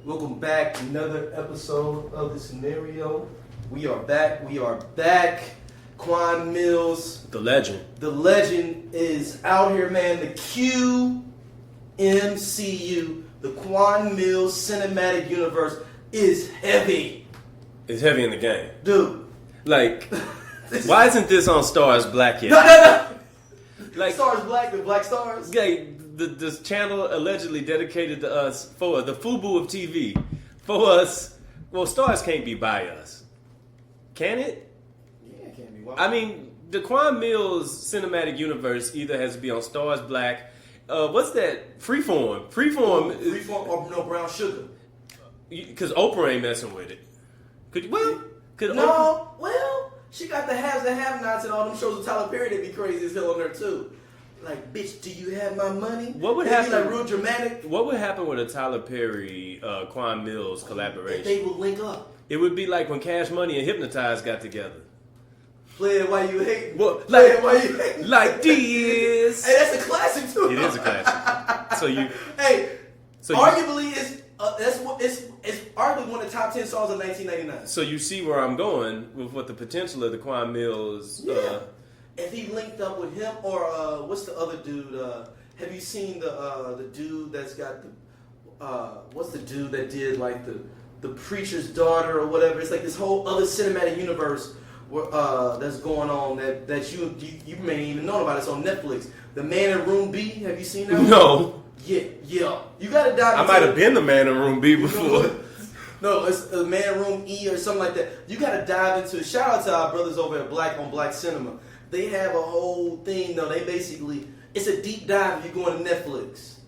Welcome back. Another episode of the scenario. We are back. Quan Mills. The legend. The legend is out here, man. The QMCU, the Quan Mills Cinematic Universe, is heavy. It's heavy in the game. Dude. Like, why isn't this on Stars Black yet? No. Like, Stars Black, the Black Stars. Like, this channel allegedly dedicated to us for the FUBU of TV. For us, well, Stars can't be by us. Can it? Yeah, it can't be. Why? I mean, the Quan Mills Cinematic Universe either has to be on Stars Black. What's that? Freeform. Freeform or no Brown Sugar. Because Oprah ain't messing with it. Could Well, she got the haves and have-nots and all them shows with Tyler Perry that be crazy as hell on there too. Like, bitch, do you have my money? What would happen? happen? Like real dramatic. What would happen with a Tyler Perry, Quan Mills collaboration? If they would link up. It would be like when Cash Money and Hypnotize got together. Play it while you hate. Well, Play it while you hate. Like this. Hey, that's a classic too. It is a classic. Arguably, it's arguably one of the top 10 songs of 1999. So you see where I'm going with what the potential of the Quan Mills. Yeah. If he linked up with him or what's the other dude? Have you seen the dude that's got the what's the dude that did like the preacher's daughter or whatever? It's like this whole other cinematic universe that's going on that you may even know about. It's on Netflix. The Man in Room B. Have you seen that? No. Yeah. You gotta dive. I might have been the Man in Room B before. No, it's the Man in Room E or something like that. You gotta dive into. Shout out to our brothers over at Black Cinema. They have a whole thing, though. They basically, it's a deep dive if you go on Netflix.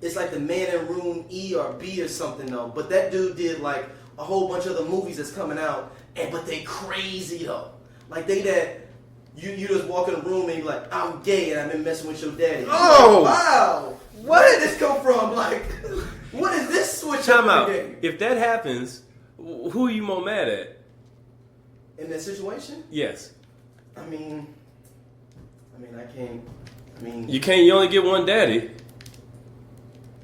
It's like the Man in Room E or B or something, though. But that dude did like a whole bunch of the movies that's coming out, but they crazy though. Like you just walk in a room and you're like, I'm gay and I've been messing with your daddy. Oh, like, wow! Where did this come from? Like, what is this switch? Time out. If that happens, who are you more mad at? In that situation? Yes. I mean, I can't. You can't. You only get one daddy.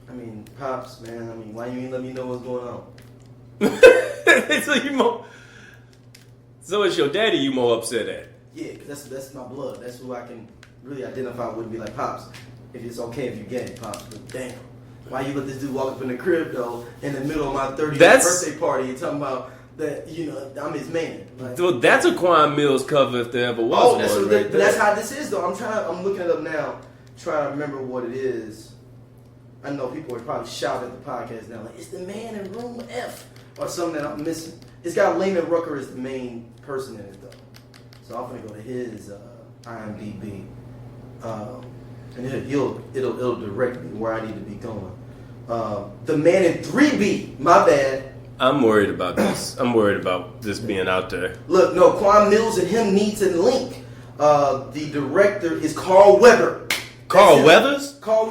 I mean, pops, man. I mean, why you ain't let me know what's going on? So it's your daddy you more upset at? Yeah, because that's my blood. That's who I can really identify with and be like, pops, if it's okay if you gay, pops. But damn, why you let this dude walk up in the crib though in the middle of my 30th birthday party and talking about that? I'm his man. Like, well, that's a Quan Mills cover if there ever was one. That's how this is though. I'm looking it up now, trying to remember what it is. I know people would probably shout at the podcast now, like, it's the Man in Room F or something that I'm missing. It's got Layman Rucker as the main person in it though. So I'm gonna go to his IMDb, and it'll direct me where I need to be going. The Man in 3B, my bad. I'm worried about this. I'm worried about this being out there. Look, no, Quan Mills and him needs a link. The director is Carl Weber. Carl Weathers? Carl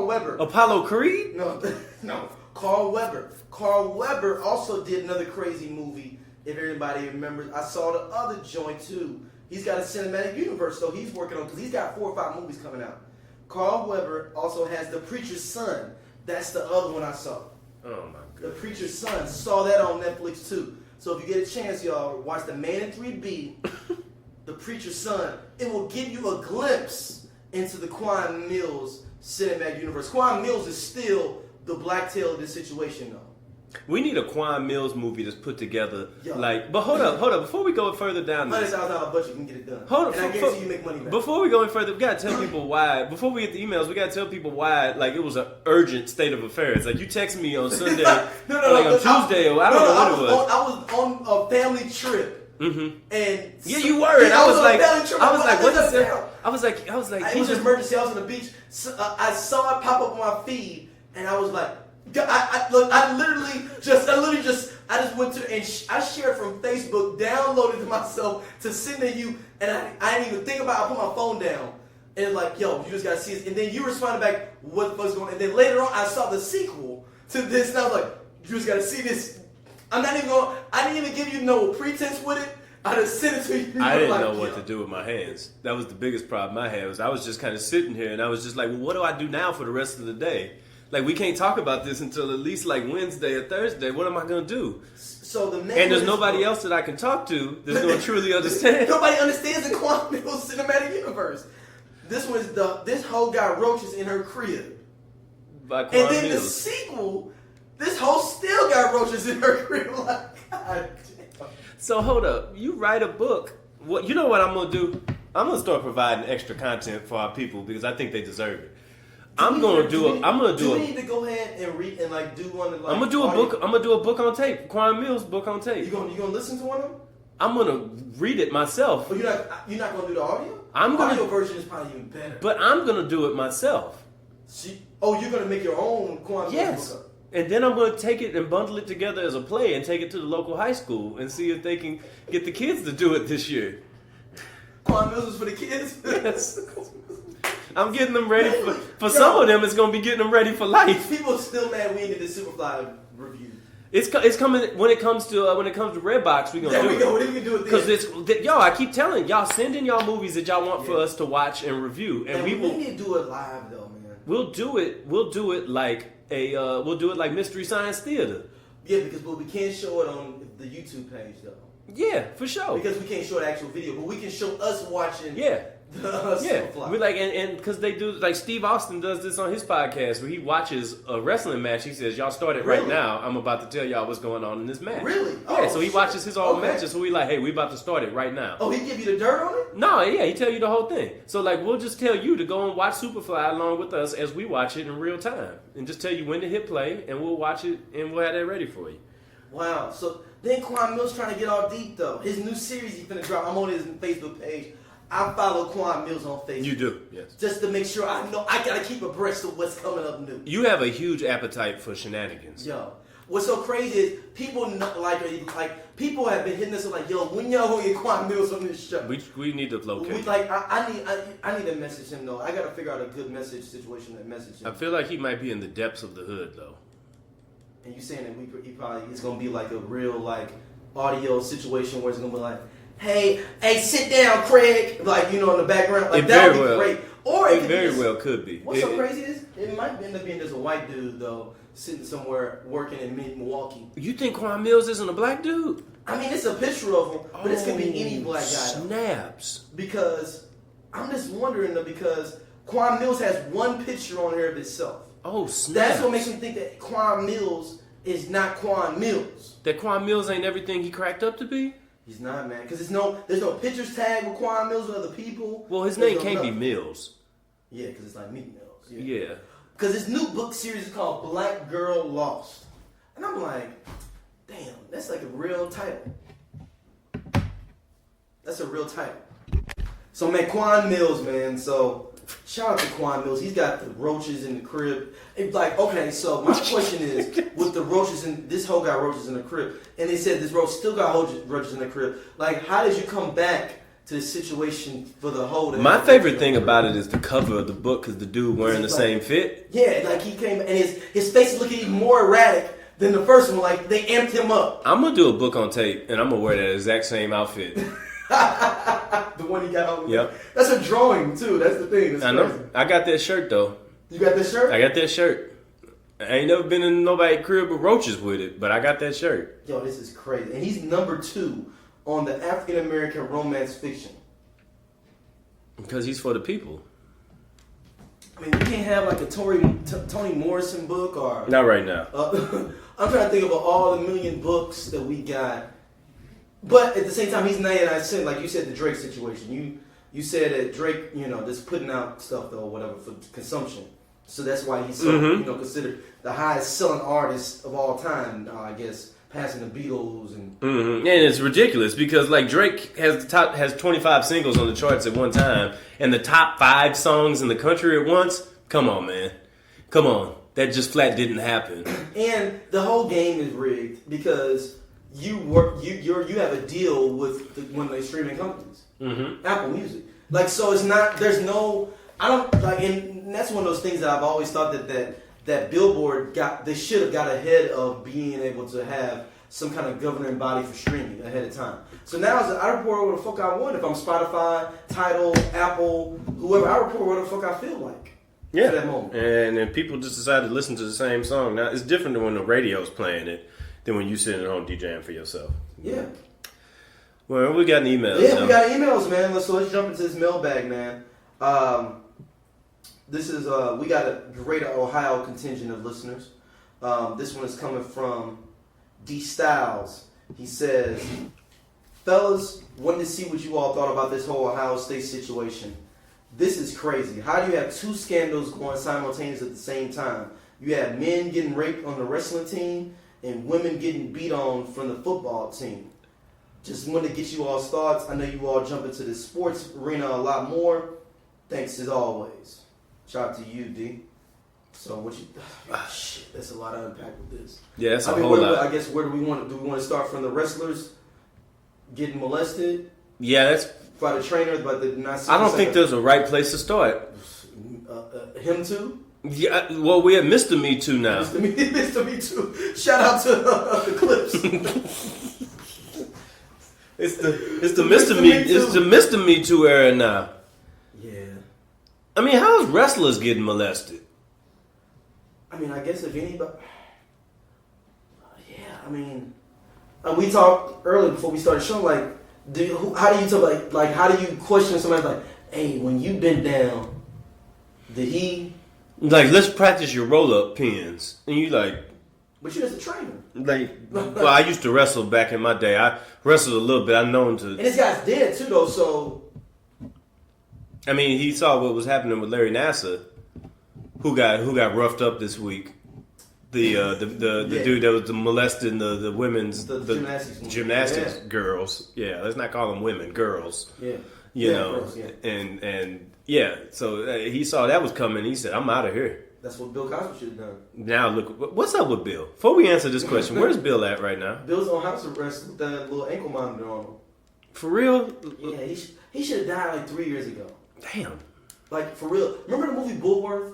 Weber. Apollo Creed? No, Carl Weber. Carl Weber also did another crazy movie, if everybody remembers. I saw the other joint too. He's got a cinematic universe, so he's working on, because he's got 4 or 5 movies coming out. Carl Weber also has The Preacher's Son. That's the other one I saw. Oh my God. The Preacher's Son. Saw that on Netflix too. So if you get a chance, y'all, watch The Man in 3B, The Preacher's Son. It will give you a glimpse into the Quan Mills Cinematic Universe. Quan Mills is still the black tail of this situation, though. We need a Quan Mills movie that's put together. Yo. But hold up. Before we go further down this, $100,000 budget can get it done. Hold up. And I guarantee you make money back. Before we go any further, we gotta tell people why. Before we get the emails, we gotta tell people why. Like, it was an urgent state of affairs. Like, you text me on Sunday, on Tuesday, or I don't know what it was. I was on a family trip. Mm-hmm. And yeah, you were. And I was like, what is that? I was like, it was an emergency. I was on the beach. So, I saw it pop up on my feed, and I was like, I literally just went to and I shared from Facebook, downloaded it myself to send to you, and I didn't even think about it. I put my phone down, and like, yo, you just gotta see this. And then you responded back, what the fuck's going on? And then later on, I saw the sequel to this, and I was like, you just gotta see this. I didn't even give you no pretense with it. I just sent it to you. I didn't know what to do with my hands. That was the biggest problem I had. I was just kind of sitting here, and I was just like, well, what do I do now for the rest of the day? Like, we can't talk about this until at least like Wednesday or Thursday. What am I gonna do? So the name and there's nobody else that I can talk to that's gonna truly understand. Nobody understands the Quan Millz Cinematic Universe. This hoe got roaches in her crib. By Quan and then Mills. the sequel, this hoe still got roaches in her crib. Like, God damn. So hold up, you write a book. What you know what I'm gonna do? I'm gonna start providing extra content for our people because I think they deserve it. I'm gonna do we need to go ahead and read and like do one of like I'm gonna do a book. I'm gonna do a book on tape. Quan Mills book on tape. You gonna listen to one of them? I'm gonna read it myself. But you're not gonna do the audio? I'm the gonna audio version is probably even better. But I'm gonna do it myself. You're gonna make your own Quan Mills book up. And then I'm gonna take it and bundle it together as a play and take it to the local high school and see if they can get the kids to do it this year. Quan Mills is for the kids? Yes. I'm getting them ready for some of them. It's gonna be getting them ready for life. People are still mad we did the Superfly review. It's coming when it comes to Redbox. We gonna do it. What are we gonna do with because I keep telling y'all, send in y'all movies that y'all want for us to watch and review, and we need to do it live though, man. We'll do it like Mystery Science Theater. Yeah, because we can't show it on the YouTube page though. Yeah, for sure. Because we can't show the actual video, but we can show us watching. Yeah. Yeah, we like and because they do like Steve Austin does this on his podcast where he watches a wrestling match. He says, "Y'all start it right now. I'm about to tell y'all what's going on in this match." Really? Yeah. So he watches his old matches. So we like, "Hey, we about to start it right now." Oh, he give you the dirt on it? No, yeah, he tell you the whole thing. So like, we'll just tell you to go and watch Superfly along with us as we watch it in real time, and just tell you when to hit play, and we'll watch it and we'll have that ready for you. Wow. So then Quan Mills trying to get all deep though. His new series he's finna drop. I'm on his Facebook page. I follow Quan Mills on Facebook. You do, yes. Just to make sure I know I gotta keep abreast of what's coming up new. You have a huge appetite for shenanigans. Yo, what's so crazy is people like people have been hitting us like, yo, when y'all gonna get Quan Mills on this show? We need to locate. I need to message him though. I gotta figure out a good message situation to message him. I feel like he might be in the depths of the hood though. And you saying that he probably it's gonna be like a real like audio situation where it's gonna be like, hey, sit down, Craig. Like, in the background. Like, that would be great. Or it very well could be. What's so crazy is, it might end up being just a white dude, though, sitting somewhere working in Milwaukee. You think Quan Mills isn't a black dude? I mean, it's a picture of him, but this could be any black guy. Snaps. Because, I'm just wondering, though, because Quan Mills has one picture on here of himself. Oh, snaps. That's what makes me think that Quan Mills is not Quan Mills. That Quan Mills ain't everything he cracked up to be? He's not, man, because there's no pictures tagged with Quan Mills with other people. Well, his name can't be Mills. Yeah, because it's like Meat Mills. Yeah. Because his new book series is called Black Girl Lost. And I'm like, damn, that's like a real title. That's a real title. So, man, Quan Mills, man. So, shout out to Quan Mills. He's got the roaches in the crib. It's like, okay, so my question is, with the roaches this hoe got roaches in the crib, and they said this roach still got roaches in the crib. Like, how did you come back to the situation for the hoe? My favorite thing about it is the cover of the book, because the dude wearing the same fit. Yeah, like he came, and his face is looking even more erratic than the first one. Like, they amped him up. I'm going to do a book on tape, and I'm going to wear that exact same outfit. The one he got on. Yep. That's a drawing too. That's the thing. That's crazy. Know. I got that shirt though. You got that shirt? I got that shirt. I ain't never been in nobody's crib with roaches with it, but I got that shirt. Yo, this is crazy. And he's number 2 on the African American romance fiction. Because he's for the people. I mean, we can't have like a Toni Morrison book or. Not right now. I'm trying to think about all the million books that we got. But at the same time, he's 99 cents. Like you said, the Drake situation. You said that Drake, just putting out stuff though, or whatever for consumption. So that's why he's so, considered the highest selling artist of all time. I guess passing the Beatles and. Mm-hmm. And it's ridiculous because like Drake has 25 singles on the charts at one time, and the top 5 songs in the country at once. Come on, man. Come on. That just flat didn't happen. And the whole game is rigged because. You have a deal with one of the streaming companies, Apple Music. Like, so it's not. There's no. I don't like, and that's one of those things that I've always thought that Billboard they should have got ahead of being able to have some kind of governing body for streaming ahead of time. So now I report what the fuck I want. If I'm Spotify, Tidal, Apple, whoever, I report what the fuck I feel like. Yeah, for that moment. and then people just decide to listen to the same song. Now it's different than when the radio's playing it than when you sitting at home DJing for yourself. Yeah. Well, we got an email. Yeah, we got emails, man. Let's jump into this mailbag, man. This is we got a greater Ohio contingent of listeners. This one is coming from D Styles. He says, "Fellas, wanted to see what you all thought about this whole Ohio State situation. This is crazy. How do you have two scandals going simultaneously at the same time? You have men getting raped on the wrestling team and women getting beat on from the football team. Just wanted to get you all's thoughts. I know you all jump into the sports arena a lot more. Thanks as always." Shout out to you, D. So what you? Shit, that's a lot to unpack with this. Yeah, that's a whole lot. I guess where do we want to? Do we want to start from the wrestlers getting molested? Yeah, that's by the trainer, by the not. I don't think there's a right place to start. Him too. Yeah, well, we're at Mr. Me Too now. Mr. Me Too. Shout out to the Clips. it's the Mr. Me Too era now. Yeah. I mean, how's wrestlers getting molested? I mean, I guess if anybody. Yeah, I mean, we talked earlier before we started showing. Like, how do you tell? Like, how do you question somebody? Like, hey, when you been down, did he? Like, let's practice your roll-up pins, and you like. But you're just a trainer. Like, well, I used to wrestle back in my day. I wrestled a little bit. I'm known to. And this guy's dead too, though. So. I mean, he saw what was happening with Larry Nassar, who got roughed up this week. The dude that was molesting the women's gymnastics girls. Yeah, let's not call them women, girls. Yeah, you know, girls, yeah. and yeah. So he saw that was coming. He said, "I'm out of here." That's what Bill Cosby should have done. Now look, what's up with Bill? Before we answer this question, where's Bill at right now? Bill's on house arrest with that little ankle monitor on him. For real? Yeah, he should have died like 3 years ago. Damn. Like, for real. Remember the movie Bullworth?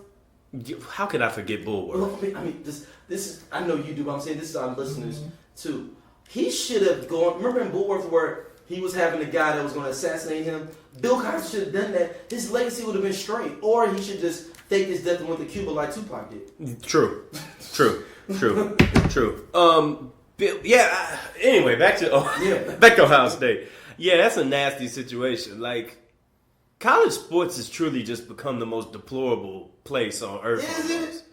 How could I forget Bullworth? I mean, this is, I know you do, but I'm saying this is our listeners, too. He should have gone, remember in Bullworth where he was having a guy that was going to assassinate him? Bill Cosby should have done that. His legacy would have been straight. Or he should just fake his death and went to Cuba like Tupac did. True. Bill, yeah, anyway, back to Ohio State. Yeah, that's a nasty situation. Like, college sports has truly just become the most deplorable place on earth. Is it?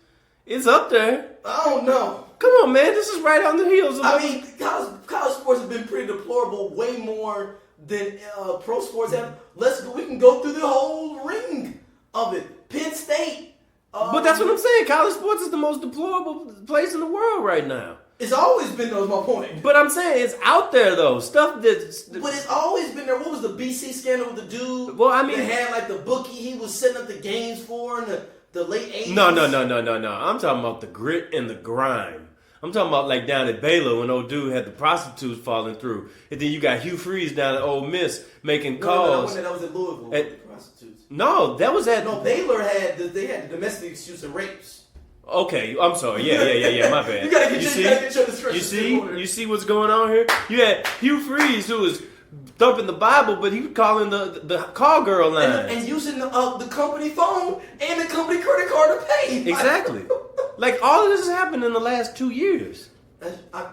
It's up there. I don't know. Come on, man. This is right on the heels of... I mean, college sports have been pretty deplorable way more than pro sports have. We can go through the whole ring of it. Penn State. But that's what I'm saying. College sports is the most deplorable place in the world right now. It's always been, though, is my point. But I'm saying it's out there, though. Stuff that's... But it's always been there. What was the BC scandal with the dude? Well, I mean... That had, like, the bookie he was setting up the games for in the late 80s? No. I'm talking about the grit and the grime. I'm talking about, like, down at Baylor when old dude had the prostitutes falling through. And then you got Hugh Freeze down at Ole Miss making calls. No, that was at Louisville with the prostitutes. No, that was at... No, Baylor had the domestic abuse and rapes. Okay, I'm sorry. Yeah, my bad. You gotta get your discretion. You see what's going on here? You had Hugh Freeze, who was thumping the Bible, but he was calling the call girl line. And using the company phone and the company credit card to pay. Exactly. Like, all of this has happened in the last 2 years.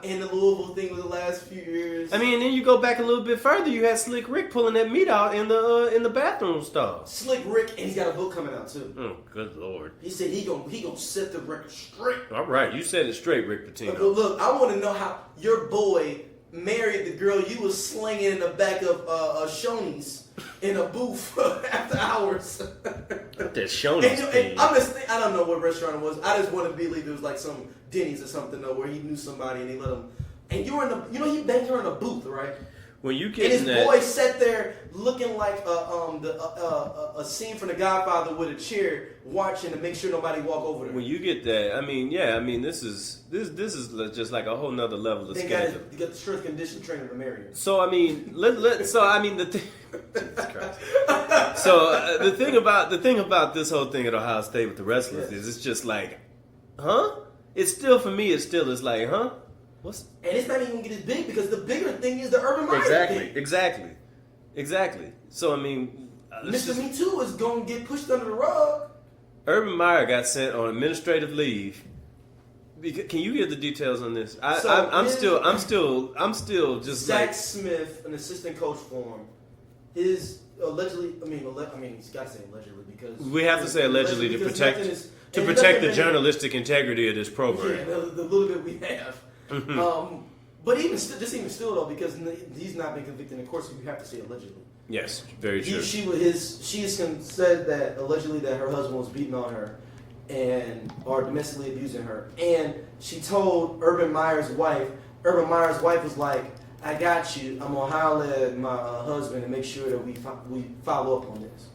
And the Louisville thing was the last few years. I mean, and then you go back a little bit further. You had Slick Rick pulling that meat out in the bathroom stall. Slick Rick, and he's got a book coming out too. Oh, good lord! He said he gonna set the record straight. All right, you said it straight, Rick Pitino. Look, I want to know how your boy married the girl you was slinging in the back of Shoney's in a booth after hours. That Shoney's thing. I don't know what restaurant it was. I just want to believe it was like some Denny's or something though, where he knew somebody and he let him. And you were he banged her in a booth, right? When you get and his boy sat there looking like a scene from The Godfather with a chair, watching to make sure nobody walk over there. When you get that, I mean, this is just like a whole nother level of scandal. You got the strength condition trainer to marry him. So I mean, the thing. Jesus Christ. So the thing about this whole thing at Ohio State with the wrestlers is it's just like, huh? It's still for me. It still is like, huh? And it's not even get as big because the bigger thing is the Urban Meyer thing. Exactly. So I mean, Mr. Me Too is going to get pushed under the rug. Urban Meyer got sent on administrative leave. Can you get the details on this? I'm still just Zach like Smith, an assistant coach for him, is allegedly. I mean, he's got to say allegedly because we have to say allegedly to protect the journalistic integrity of this program. Yeah, the little bit we have. But even still though, because he's not been convicted in court, so you have to say allegedly. Yes, very true. She said that allegedly that her husband was beating on her or domestically abusing her, and she told Urban Meyer's wife. Urban Meyer's wife was like, "I got you. I'm gonna holler at my husband and make sure that we follow up on this."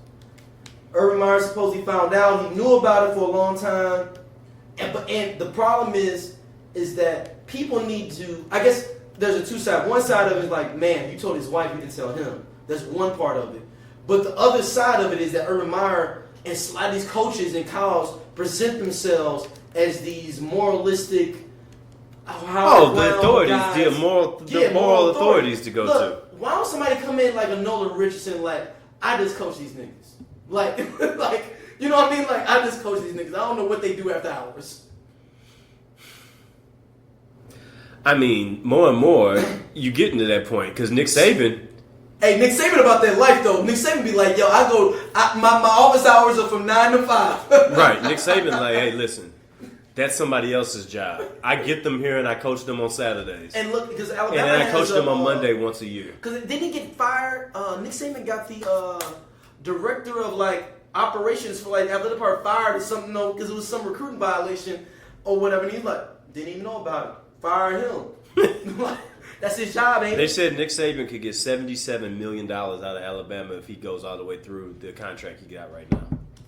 Urban Meyer supposedly found out. He knew about it for a long time, and the problem is that people need to. I guess there's a two side. One side of it is like, man, you told his wife, you didn't tell him. That's one part of it. But the other side of it is that Urban Meyer and a lot of these coaches in college present themselves as these moralistic. The authorities, guys. the moral authorities to go to. Why don't somebody come in like a Nolan Richardson, like, I just coach these niggas. Like, you know what I mean? Like, I just coach these niggas. I don't know what they do after hours. I mean, more and more, you getting to that point because Nick Saban. Hey, Nick Saban about that life though. Nick Saban be like, yo, my office hours are from 9 to 5. Right. Nick Saban like, hey, listen, that's somebody else's job. I get them here and I coach them on Saturdays. And look, because Alabama and then I coach them on Monday once a year. Because didn't he get fired? Nick Saban got the director of like operations for like athletic department fired or something, because it was some recruiting violation or whatever. And he's like, didn't even know about it. Fire him. That's his job, ain't it? They said Nick Saban could get $77 million out of Alabama if he goes all the way through the contract he got right now.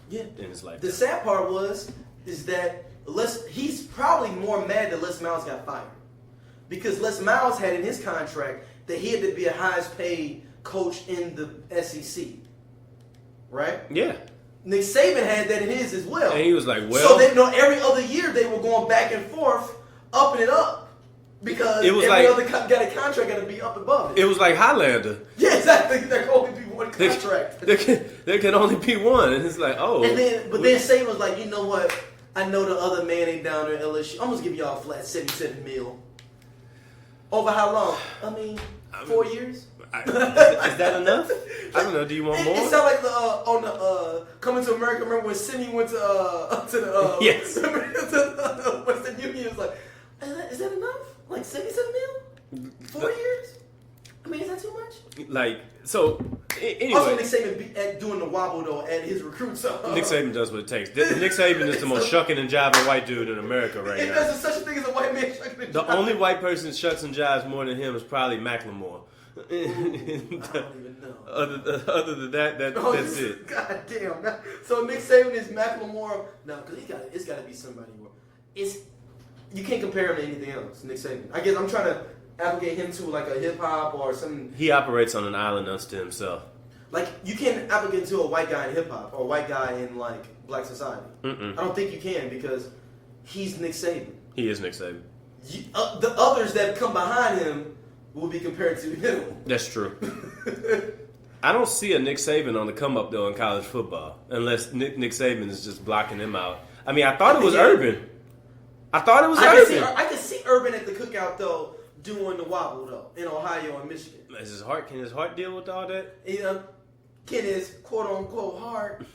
Yeah. In his life. The sad part is that he's probably more mad that Les Miles got fired. Because Les Miles had in his contract that he had to be a highest paid coach in the SEC. Right? Yeah. Nick Saban had that in his as well. And he was like, well. So they know every other year they were going back and forth, upping it up. Because it was every other got a contract got to be up above it. It was like Highlander. Yeah, exactly. There can only be one contract. There can only be one. And it's like, oh. Then Saban was like, you know what? I know the other man ain't down there in LSU. I'm going to give y'all a flat $77 million. Over how long? I mean, 4 years? Is that enough? I don't know. Do you want more? It sounded like on the Coming to America. Remember when Simi went to the yes. to the Western Union? It was like, is that enough? Like 77 mil? 4 years? I mean, is that too much? Like, so, anyway. Also, Nick Saban doing the wobble, though, at his recruits. Nick Saban does what it takes. Nick Saban is the most shucking and jiving white dude in America right now. There's such a thing as a white man shucking and jiving. The only white person shucks and jives more than him is probably Macklemore. I don't even know. Other than that's it. God damn. So Nick Saban is Macklemore. No, because it's got to be somebody more. You can't compare him to anything else, Nick Saban. I guess I'm trying to applicate him to like a hip hop or something. He operates on an island unto himself. Like, you can't applicate to a white guy in hip hop or a white guy in like black society. I don't think you can because he's Nick Saban. He is Nick Saban. The others that come behind him will be compared to him. That's true. I don't see a Nick Saban on the come up though in college football unless Nick Saban is just blocking him out. I mean, I thought it was Urban. I thought it was Urban. I can see Urban at the cookout though, doing the wobble though in Ohio and Michigan. Can his heart deal with all that? Can his quote unquote heart?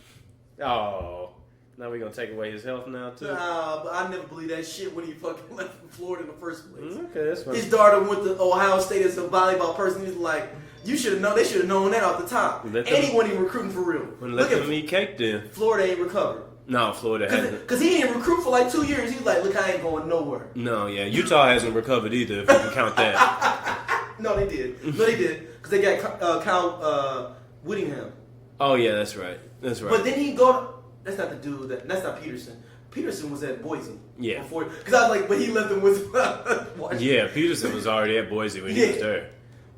Oh, now we're gonna take away his health now too. Nah, but I never believed that shit when he fucking left Florida in the first place. Okay, that's fine. His daughter went to Ohio State as a volleyball person. He's like, you should have known. They should have known that off the top. And he wasn't even recruiting for real. Let them eat cake then. Florida ain't recovered. No, Florida hasn't. Because he didn't recruit for like 2 years. He's like, look, I ain't going nowhere. No, yeah. Utah hasn't recovered either, if you can count that. No, they did. Because they got Kyle Whittingham. Oh, yeah, that's right. That's right. But then he that's not the dude. That's not Peterson. Peterson was at Boise. Yeah. Before, because I was like, but he left him with Washington. Yeah, Peterson was already at Boise when he was there.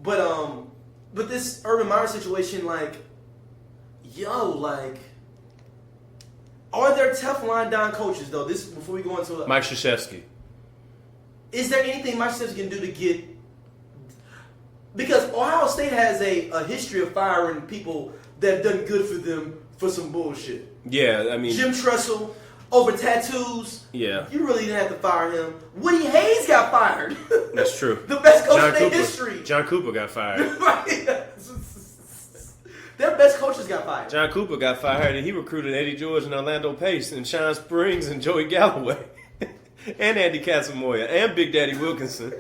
But this Urban Meyer situation, like, are there Teflon Don coaches though? This before we go into Mike Krzyzewski. Is there anything Mike Krzyzewski can do to get? Because Ohio State has a history of firing people that have done good for them for some bullshit. Yeah, I mean, Jim Tressel over tattoos. Yeah, you really didn't have to fire him. Woody Hayes got fired. That's true. The best coach in history. John Cooper got fired. Right. Their best coaches got fired. John Cooper got fired, and he recruited Eddie George and Orlando Pace and Sean Springs and Joey Galloway and Andy Casamoya and Big Daddy Wilkinson.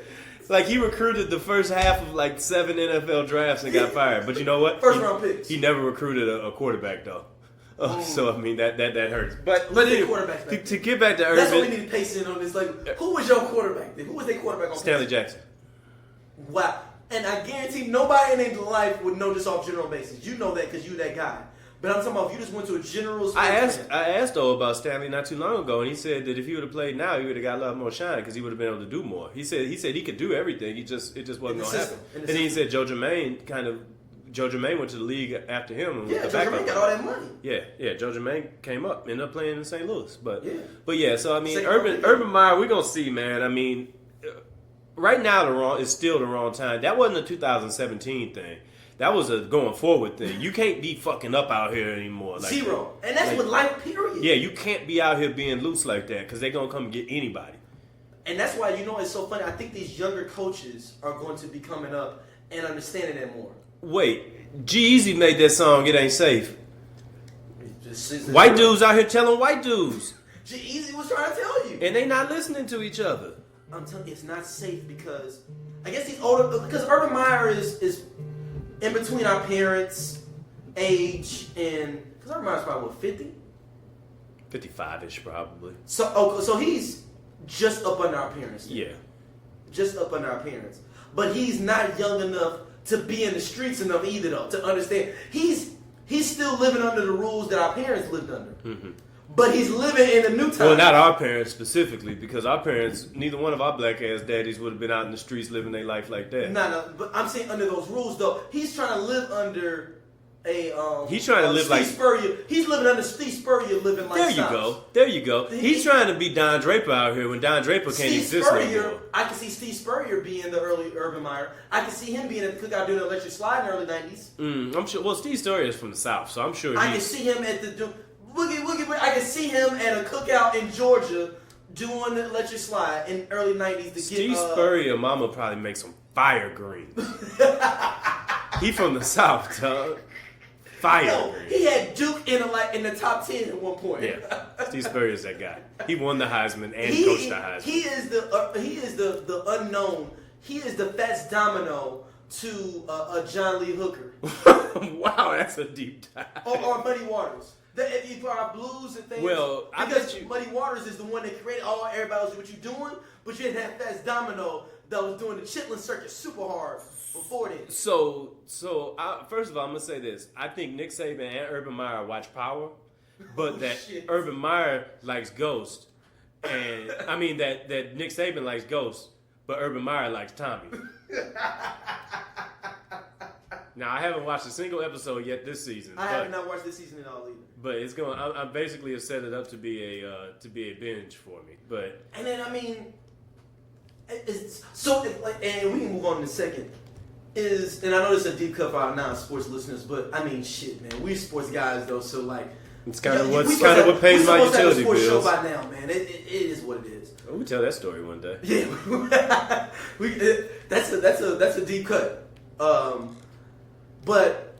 Like, he recruited the first half of like 7 NFL drafts and got fired. But you know what? First round picks. He never recruited a quarterback though. So I mean that hurts. But anyway, to get back to Urban, that's what we need to pace in on this. Like, who was your quarterback? Who was their quarterback on Stanley Jackson. Wow. And I guarantee nobody in their life would know this off general basis. You know that because you that guy. But I'm talking about if you just went to a general. I asked though about Stanley not too long ago, and he said that if he would have played now, he would have got a lot more shine because he would have been able to do more. He said he could do everything. It just wasn't going to happen. And then he said Joe Jermaine went to the league after him. And Joe Jermaine got all that money. Yeah. Joe Jermaine came up, ended up playing in St. Louis. But yeah. So I mean, Urban Meyer, we're gonna see, man. I mean, right now is still the wrong time. That wasn't a 2017 thing. That was a going forward thing. You can't be fucking up out here anymore. Like, zero. And that's with life, period. Yeah, you can't be out here being loose like that because they're going to come get anybody. And that's why, it's so funny. I think these younger coaches are going to be coming up and understanding that more. Wait, G-Eazy made that song, It Ain't Safe. White dudes out here telling white dudes. G-Eazy was trying to tell you. And they not listening to each other. I'm telling you, it's not safe because I guess he's older. Because Urban Meyer is in between our parents' age and because Urban Meyer's probably what, 50? 55-ish probably. So he's just up under our parents. Yeah. Just up under our parents. But he's not young enough to be in the streets enough either though to understand. He's still living under the rules that our parents lived under. Mm-hmm. But he's living in a new time. Well, not our parents specifically, because our parents, neither one of our black ass daddies would have been out in the streets living their life like that. No, but I'm saying under those rules though. He's trying to live under he's trying to live Steve like Spurrier. He's living under Steve Spurrier living like There you go. He's trying to be Don Draper out here when Don Draper can't exist anymore. I can see Steve Spurrier being the early Urban Meyer. I can see him being at the cookout doing the electric slide in the early 90s. I'm sure. Well, Steve Spurrier is from the South, so I'm sure I can see him at the I can see him at a cookout in Georgia doing the electric slide in early 90s to Steve Spurrier, mama probably makes some fire greens. He from the South, dog. Fire greens. He had Duke in the top 10 at one point. Yeah, Steve Spurrier's that guy. He won the Heisman and coached the Heisman. He is the unknown. He is the Fats Domino to a John Lee Hooker. Wow, that's a deep dive. Or Muddy Waters. If you are blues and things, well, because Muddy Waters is the one that created everybody was what you doing, but you didn't have Fats Domino that was doing the Chitlin circuit super hard before then. So first of all, I'm gonna say this: I think Nick Saban and Urban Meyer watch Power, but Urban Meyer likes Ghost, and I mean that Nick Saban likes Ghost, but Urban Meyer likes Tommy. Now, I haven't watched a single episode yet this season. I have not watched this season at all either. But it's going. I basically have set it up to be a binge for me. But and then I mean, and we can move on in a second. And I know this is a deep cut for our non-sports listeners, but I mean, shit, man, we're sports guys though, so like it's kind of what pays my utility bills. Show by now, man. It is what it is. We'll tell that story one day. Yeah, that's a deep cut. But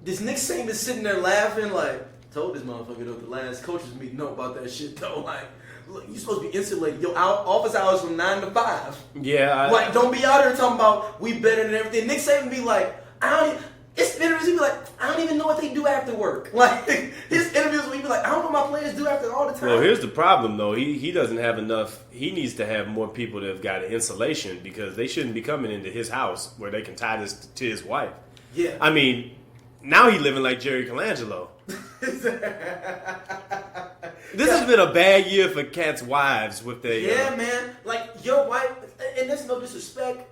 this Nick Saban sitting there laughing like, told this motherfucker at the last coaches meeting know about that shit though. Like, look, you supposed to be insulated. Your office hours from 9 to 5. Yeah. Don't be out here talking about we better than everything. Nick Saban be like, it's interviews. He be like, I don't even know what they do after work. Like his interviews, he be like, I don't know what my players do after all the time. Well, here's the problem though. He doesn't have enough. He needs to have more people that have got insulation because they shouldn't be coming into his house where they can tie this to his wife. Yeah. I mean, now he's living like Jerry Colangelo. This has been a bad year for cats' wives with their... Yeah, man. Like, your wife... And that's no disrespect.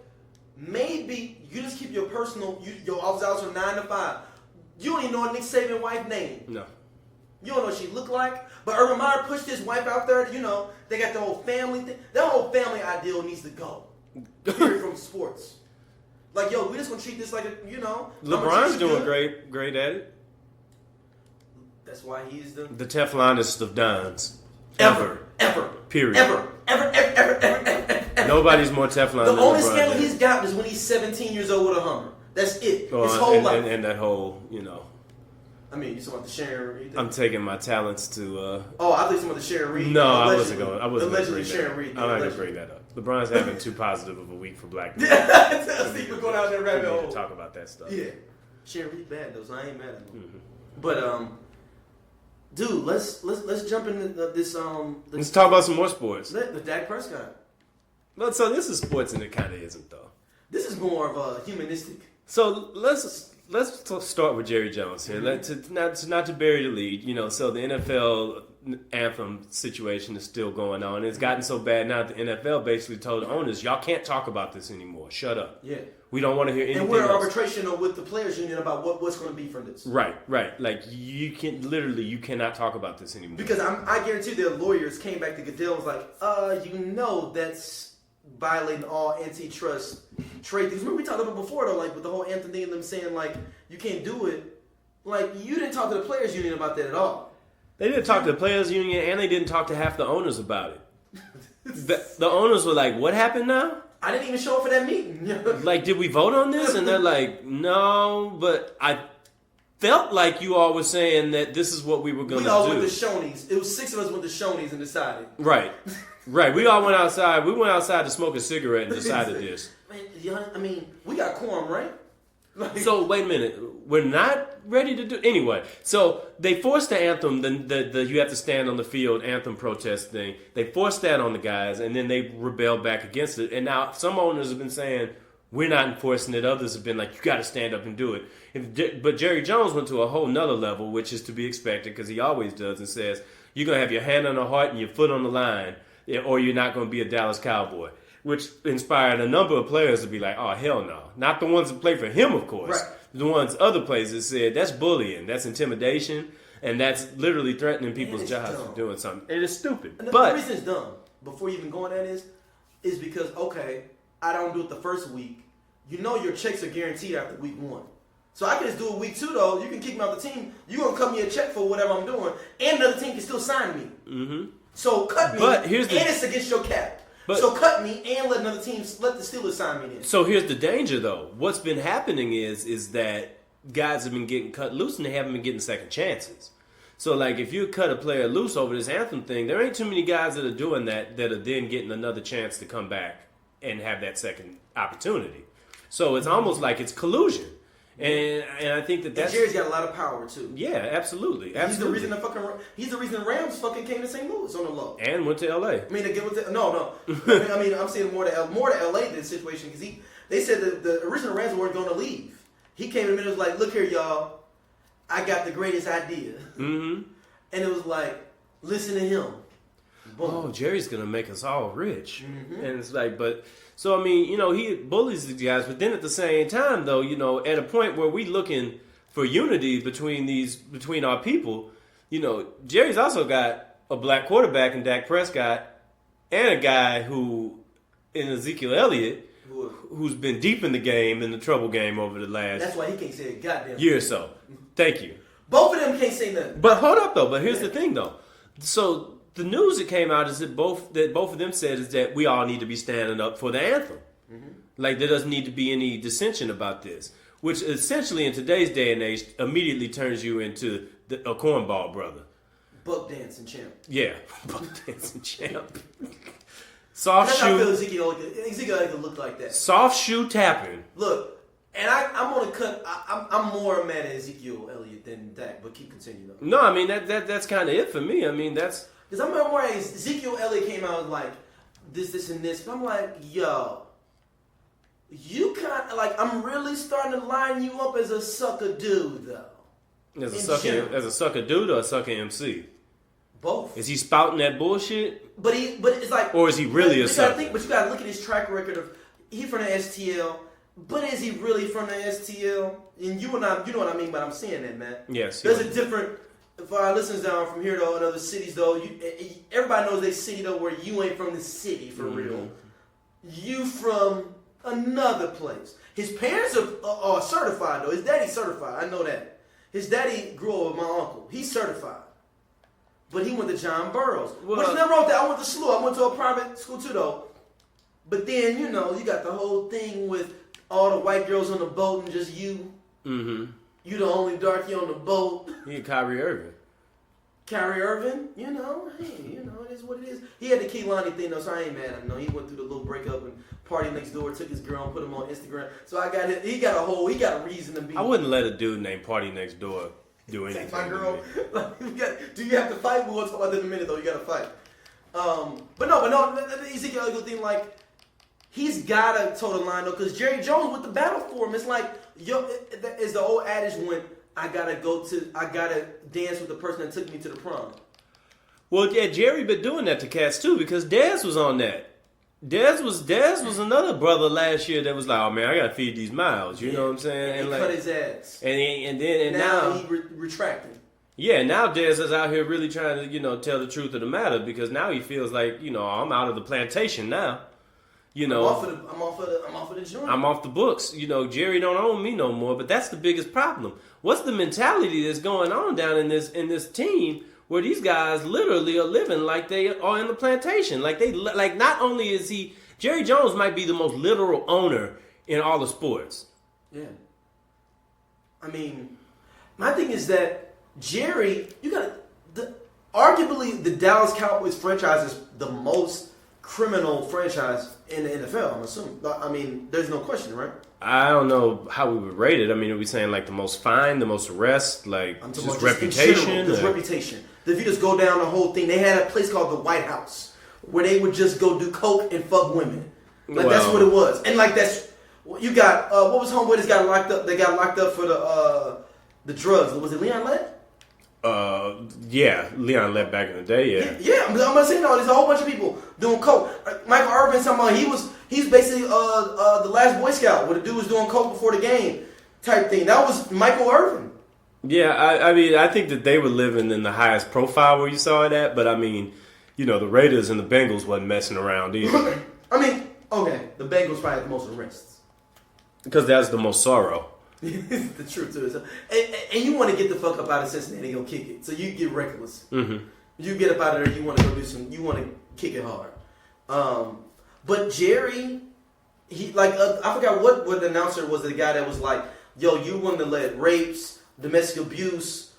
Maybe you just keep your office hours from 9 to 5. You don't even know a Nick Saban wife name. No. You don't know what she look like. But Urban Meyer pushed his wife out there. They got the whole family thing. That whole family ideal needs to go. Period from sports. Like, yo, we just gonna treat this like LeBron's doing great at it. That's why he is the Teflonist of Dons. Ever. Period. Ever. Nobody's more Teflon than The only LeBron scandal James. he's got is when he's 17 years old with a Hummer. That's it. Oh, His whole life. and that whole, I mean, you talking about the Sharon Reed thing? I'm taking my talents to. Oh, I thought you were talking about the Sharon Reed. No, I wasn't going to Allegedly bring Sharon that Reed. up. I'm not going to bring that up. LeBron's having too positive of a week for black people. Steve, we're going down that rabbit We need hole. to talk about that stuff. Yeah. Sharon Reed bad though, so I ain't mad at him. Mm-hmm. But dude, let's jump into this Let's talk about some more sports. the Dak Prescott. But so this is sports and it kind of isn't though. This is more of a humanistic. So let's start with Jerry Jones here. Not to bury the lead, So the NFL anthem situation is still going on. It's gotten so bad now that the NFL basically told the owners, y'all can't talk about this anymore. Shut up. Yeah. We don't want to hear anything And we're in else. arbitration with the players union about what's going to be from this. Right. Like you cannot talk about this anymore. Because I guarantee their lawyers came back to Goodell and was like, that's violating all antitrust trade things. Remember we talked about it before though, like with the whole anthem thing and them saying like you can't do it. Like you didn't talk to the players union about that at all. They didn't talk to the players union and they didn't talk to half the owners about it. The owners were like, what happened now? I didn't even show up for that meeting. Like, did we vote on this? And they're like, no, but I felt like you all were saying that this is what we were going to do. We all went to Shoney's. It was 6 of us went to Shoney's and decided. Right. We all went outside. We went outside to smoke a cigarette and decided this. Man, I mean, we got quorum, right? Like, So, wait a minute. We're not ready to do... Anyway, so they forced the anthem, the you have to stand on the field anthem protest thing. They forced that on the guys, and then they rebelled back against it. And now some owners have been saying, we're not enforcing it. Others have been like, you got to stand up and do it. But Jerry Jones went to a whole nother level, which is to be expected, because he always does, and says, you're going to have your hand on the heart and your foot on the line, or you're not going to be a Dallas Cowboy. Which inspired a number of players to be like, oh, hell no. Not the ones that play for him, of course. Right. The ones other players that said, that's bullying, that's intimidation, and that's literally threatening people's jobs for doing something. And it's stupid. And the But reason it's dumb, before you even go on that is because, okay, I don't do it the first week. Your checks are guaranteed after week 1. So I can just do it week 2, though. You can kick me off the team. You're going to cut me a check for whatever I'm doing, and another team can still sign me. Mm-hmm. So cut me, But and it's against your cap. So cut me and let another team, let the Steelers sign me in. So here's the danger, though. What's been happening is that guys have been getting cut loose and they haven't been getting second chances. So, like, if you cut a player loose over this anthem thing, there ain't too many guys that are doing that are then getting another chance to come back and have that second opportunity. So it's almost like it's collusion. And I think that's... And Jerry's got a lot of power, too. Yeah, absolutely. He's the reason the Rams fucking came to St. Louis on the low. And went to L.A. I mean, no. I'm saying more to L.A. than the situation because they said that the original Rams weren't going to leave. He came in and was like, look here, y'all. I got the greatest idea. Mm-hmm. And it was like, listen to him. Boom. Oh, Jerry's going to make us all rich. Mm-hmm. And it's like, but... So, I mean, he bullies the guys, but then at the same time, though, at a point where we looking for unity between our people, Jerry's also got a black quarterback in Dak Prescott and a guy in Ezekiel Elliott, who's been deep in the game, in the trouble game over the last... That's why he can't say a goddamn year or so. Thank you. Both of them can't say nothing. But hold up, though. But here's the thing, though. So... The news that came out is that both of them said is that we all need to be standing up for the anthem. Mm-hmm. Like there doesn't need to be any dissension about this, which essentially in today's day and age immediately turns you into a cornball brother. Buck dancing champ. Yeah, buck dancing champ. Soft That's shoe. how I feel Ezekiel could look like that. Soft shoe tapping. Look, and I'm gonna cut. I'm more mad at Ezekiel Elliott than Dak, but keep continuing. Though. No, I mean that's kind of it for me. I mean that's. Because I'm more Ezekiel Elliott came out like this, and this. But I'm like, yo, you kind of like, I'm really starting to line you up as a sucker dude, though. As a sucker dude or a sucker MC? Both. Is he spouting that bullshit? But it's like, or is he really a sucker? But you gotta look at his track record of he from the STL. But is he really from the STL? And you know what I mean. But I'm saying that, man. Yes. There's a different. For our listeners down from here though, in other cities though, everybody knows they city though where you ain't from the city for real. You from another place. His parents are certified though. His daddy's certified. I know that. His daddy grew up with my uncle. He's certified. But he went to John Burroughs. Well, Which is nothing wrong with that. I went to SLU. I went to a private school too, though. But then, you got the whole thing with all the white girls on the boat and just you. Mm-hmm. You the only darkie on the boat. He and Kyrie Irving. Kyrie Irving, hey, it is what it is. He had the Kehlani thing, though, so I ain't mad at him. He went through the little breakup and party next door, took his girl and put him on Instagram. So he got a reason to be. I wouldn't let a dude named Party Next Door do anything. Take my girl. Do you have to fight? We'll talk about that in a minute, though. You got to fight. But no, the Ezekial thing, like, he's got to toe the line, though, because Jerry Jones with the battle for him, it's like, as the old adage went, I gotta dance with the person that took me to the prom. Well, yeah, Jerry been doing that to cats too because Dez was on that. Dez was another brother last year that was like, oh man, I gotta feed these mouths. You know what I'm saying? And he cut his ass. And now he retracted. Yeah, now Dez is out here really trying to tell the truth of the matter because now he feels like I'm out of the plantation now. I'm off of the joint. I'm off the books. Jerry don't own me no more. But that's the biggest problem. What's the mentality that's going on down in this team where these guys literally are living like they are in the plantation? Like not only is he Jerry Jones might be the most literal owner in all the sports. Yeah. I mean, my thing is that Jerry, arguably the Dallas Cowboys franchise is the most criminal franchise in the NFL, I'm assuming. I mean, there's no question, right? I don't know how we would rate it. I mean, are we saying like the most fine, the most arrest, like just reputation? Just reputation. If you just go down the whole thing, they had a place called the White House where they would just go do coke and fuck women. That's what it was. And you got what was homeboy that's got locked up? They got locked up for the drugs. Was it Leon Lett? Yeah, Leon Lett back in the day, yeah. I'm not saying no. There's a whole bunch of people doing coke. Michael Irvin, talking about he's basically the last Boy Scout where the dude was doing coke before the game type thing. That was Michael Irvin. Yeah, I mean, I think that they were living in the highest profile where you saw it at, but I mean, the Raiders and the Bengals wasn't messing around either. I mean, okay, the Bengals probably had the most arrests because that's the most sorrow. The truth to it. And you want to get the fuck up out of Cincinnati and go kick it. So you get reckless. Mm-hmm. You get up out of there, you want to go you want to kick it hard. But Jerry, I forgot what the announcer was, the guy that was like, yo, you want to let rapes, domestic abuse,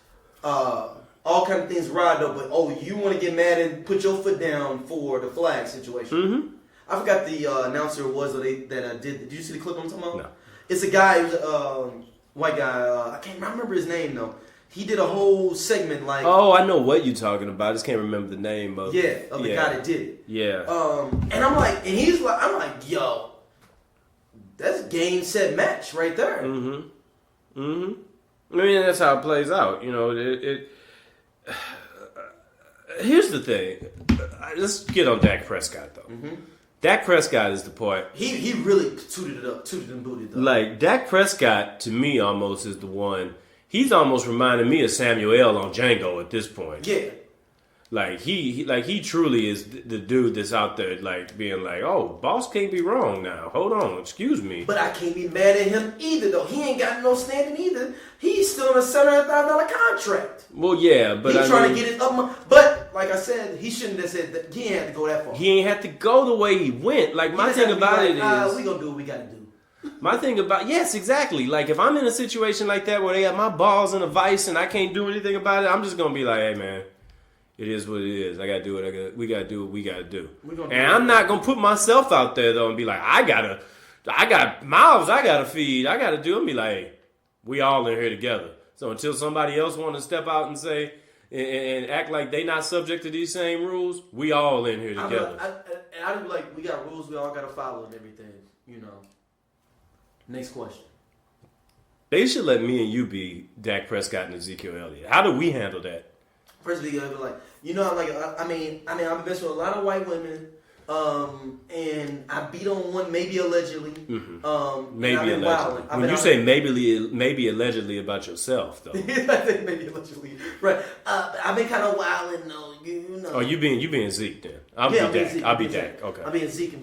all kind of things ride though, but you want to get mad and put your foot down for the flag situation. Mm-hmm. I forgot the announcer was that did. Did you see the clip I'm talking about? No. It's a guy, white guy. I can't remember his name though. He did a whole segment like. Oh, I know what you're talking about. I just can't remember the name of. Yeah, of the guy that did it. Yeah. And I'm like, I'm like, yo, that's game set match right there. Mm-hmm. Mm-hmm. I mean, that's how it plays out. Here's the thing. Let's get on Dak Prescott though. Mm-hmm. Dak Prescott is the part. He really tooted and booted it up. Like, Dak Prescott, to me, almost is the one. He's almost reminding me of Samuel on Django at this point. Yeah. Like, he truly is the dude that's out there, like, being like, oh, boss can't be wrong now. Hold on, excuse me. But I can't be mad at him either, though. He ain't got no standing either. He's still on a $700,000 contract. Well, yeah, but he's trying to get it up. But, like I said, he shouldn't have said that. He ain't had to go that far. He ain't had to go the way he went. Like, my thing about it is... we gonna do what we gotta do. My thing about... Yes, exactly. Like, if I'm in a situation like that where they have my balls in a vice and I can't do anything about it, I'm just gonna be like, hey, man... It is what it is. I gotta do what we gotta do what we gotta do. And I'm not gonna put myself out there though and be like, I got mouths I gotta feed. I gotta do. And be like, hey, we all in here together. So until somebody else want to step out and say and act like they not subject to these same rules, we all in here together. I'd be like, we got rules we all gotta follow and everything. Next question. They should let me and you be Dak Prescott and Ezekiel Elliott. How do we handle that? First, I'd be like, I mean, I've been with a lot of white women, and I beat on one, maybe allegedly. Mm-hmm. Maybe allegedly. When you say maybe allegedly about yourself, though. I think maybe allegedly, right? I've been kind of wilding, though. Oh, you being Zeke then? I'll be Dak. Okay. I'm being Zeke.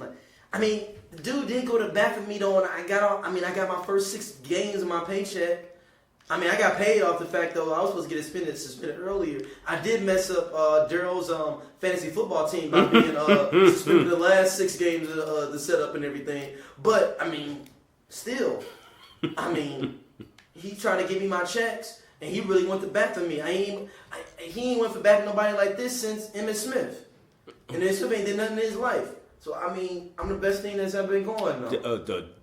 I mean, the dude did go to bat for me though, and I got my first 6 games of my paycheck. I mean, I got paid off the fact, though, I was supposed to get suspended earlier. I did mess up Daryl's fantasy football team by being suspended the last 6 games of the setup and everything. But, I mean, still, I mean, he tried to give me my checks, and he really went to bat for me. He ain't went for bat nobody like this since Emmitt Smith. And Emmitt Smith ain't did nothing in his life. So, I mean, I'm the best thing that's ever been going,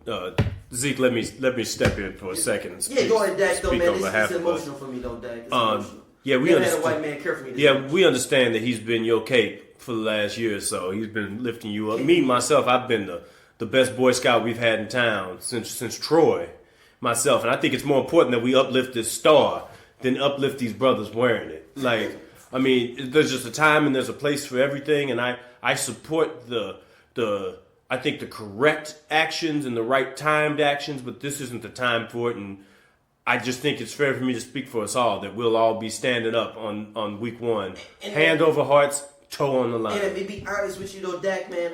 though. Zeke, let me step in for a second. Go ahead, Dak. Though, man, it's emotional for me, though, Dak. It's emotional. Yeah, we never had a white man care for me. We understand that he's been your cape for the last year or so. He's been lifting you up. Me myself, I've been the best Boy Scout we've had in town since Troy. Myself, and I think it's more important that we uplift this star than uplift these brothers wearing it. Like, I mean, there's just a time and there's a place for everything, and I support I think the correct actions and the right timed actions, but this isn't the time for it. And I just think it's fair for me to speak for us all that we'll all be standing up on week 1, hand over hearts, toe on the line. And to be honest with you though, Dak, man,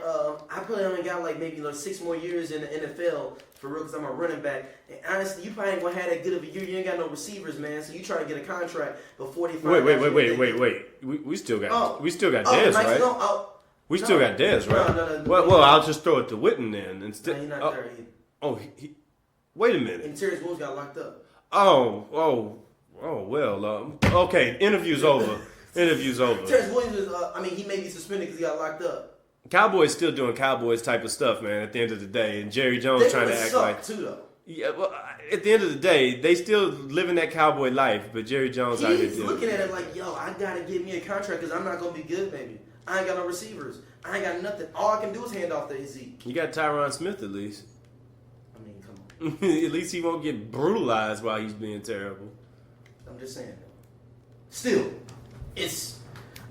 I probably only got like maybe 6 more years in the NFL for real, because I'm a running back. And honestly, you probably ain't gonna have that good of a year. You ain't got no receivers, man. So you try to get a contract before they find Wait. We still got Dez, right? We still got Dez, right? No. Well, I'll just throw it to Witten then instead. No, he's not there either. Wait a minute. And Terrence Williams got locked up. Well, okay, interview's over. Terrence Williams is, he may be suspended because he got locked up. Cowboys still doing Cowboys type of stuff, man, at the end of the day. And Jerry Jones trying to act like... too, though. Yeah, well, at the end of the day, they still living that cowboy life, but Jerry Jones out here He's looking at it like, yo, I got to get me a contract because I'm not going to be good, baby. I ain't got no receivers. I ain't got nothing. All I can do is hand off to Ezekial. You got Tyron Smith at least. I mean, come on. At least he won't get brutalized while he's being terrible. I'm just saying. Still, it's...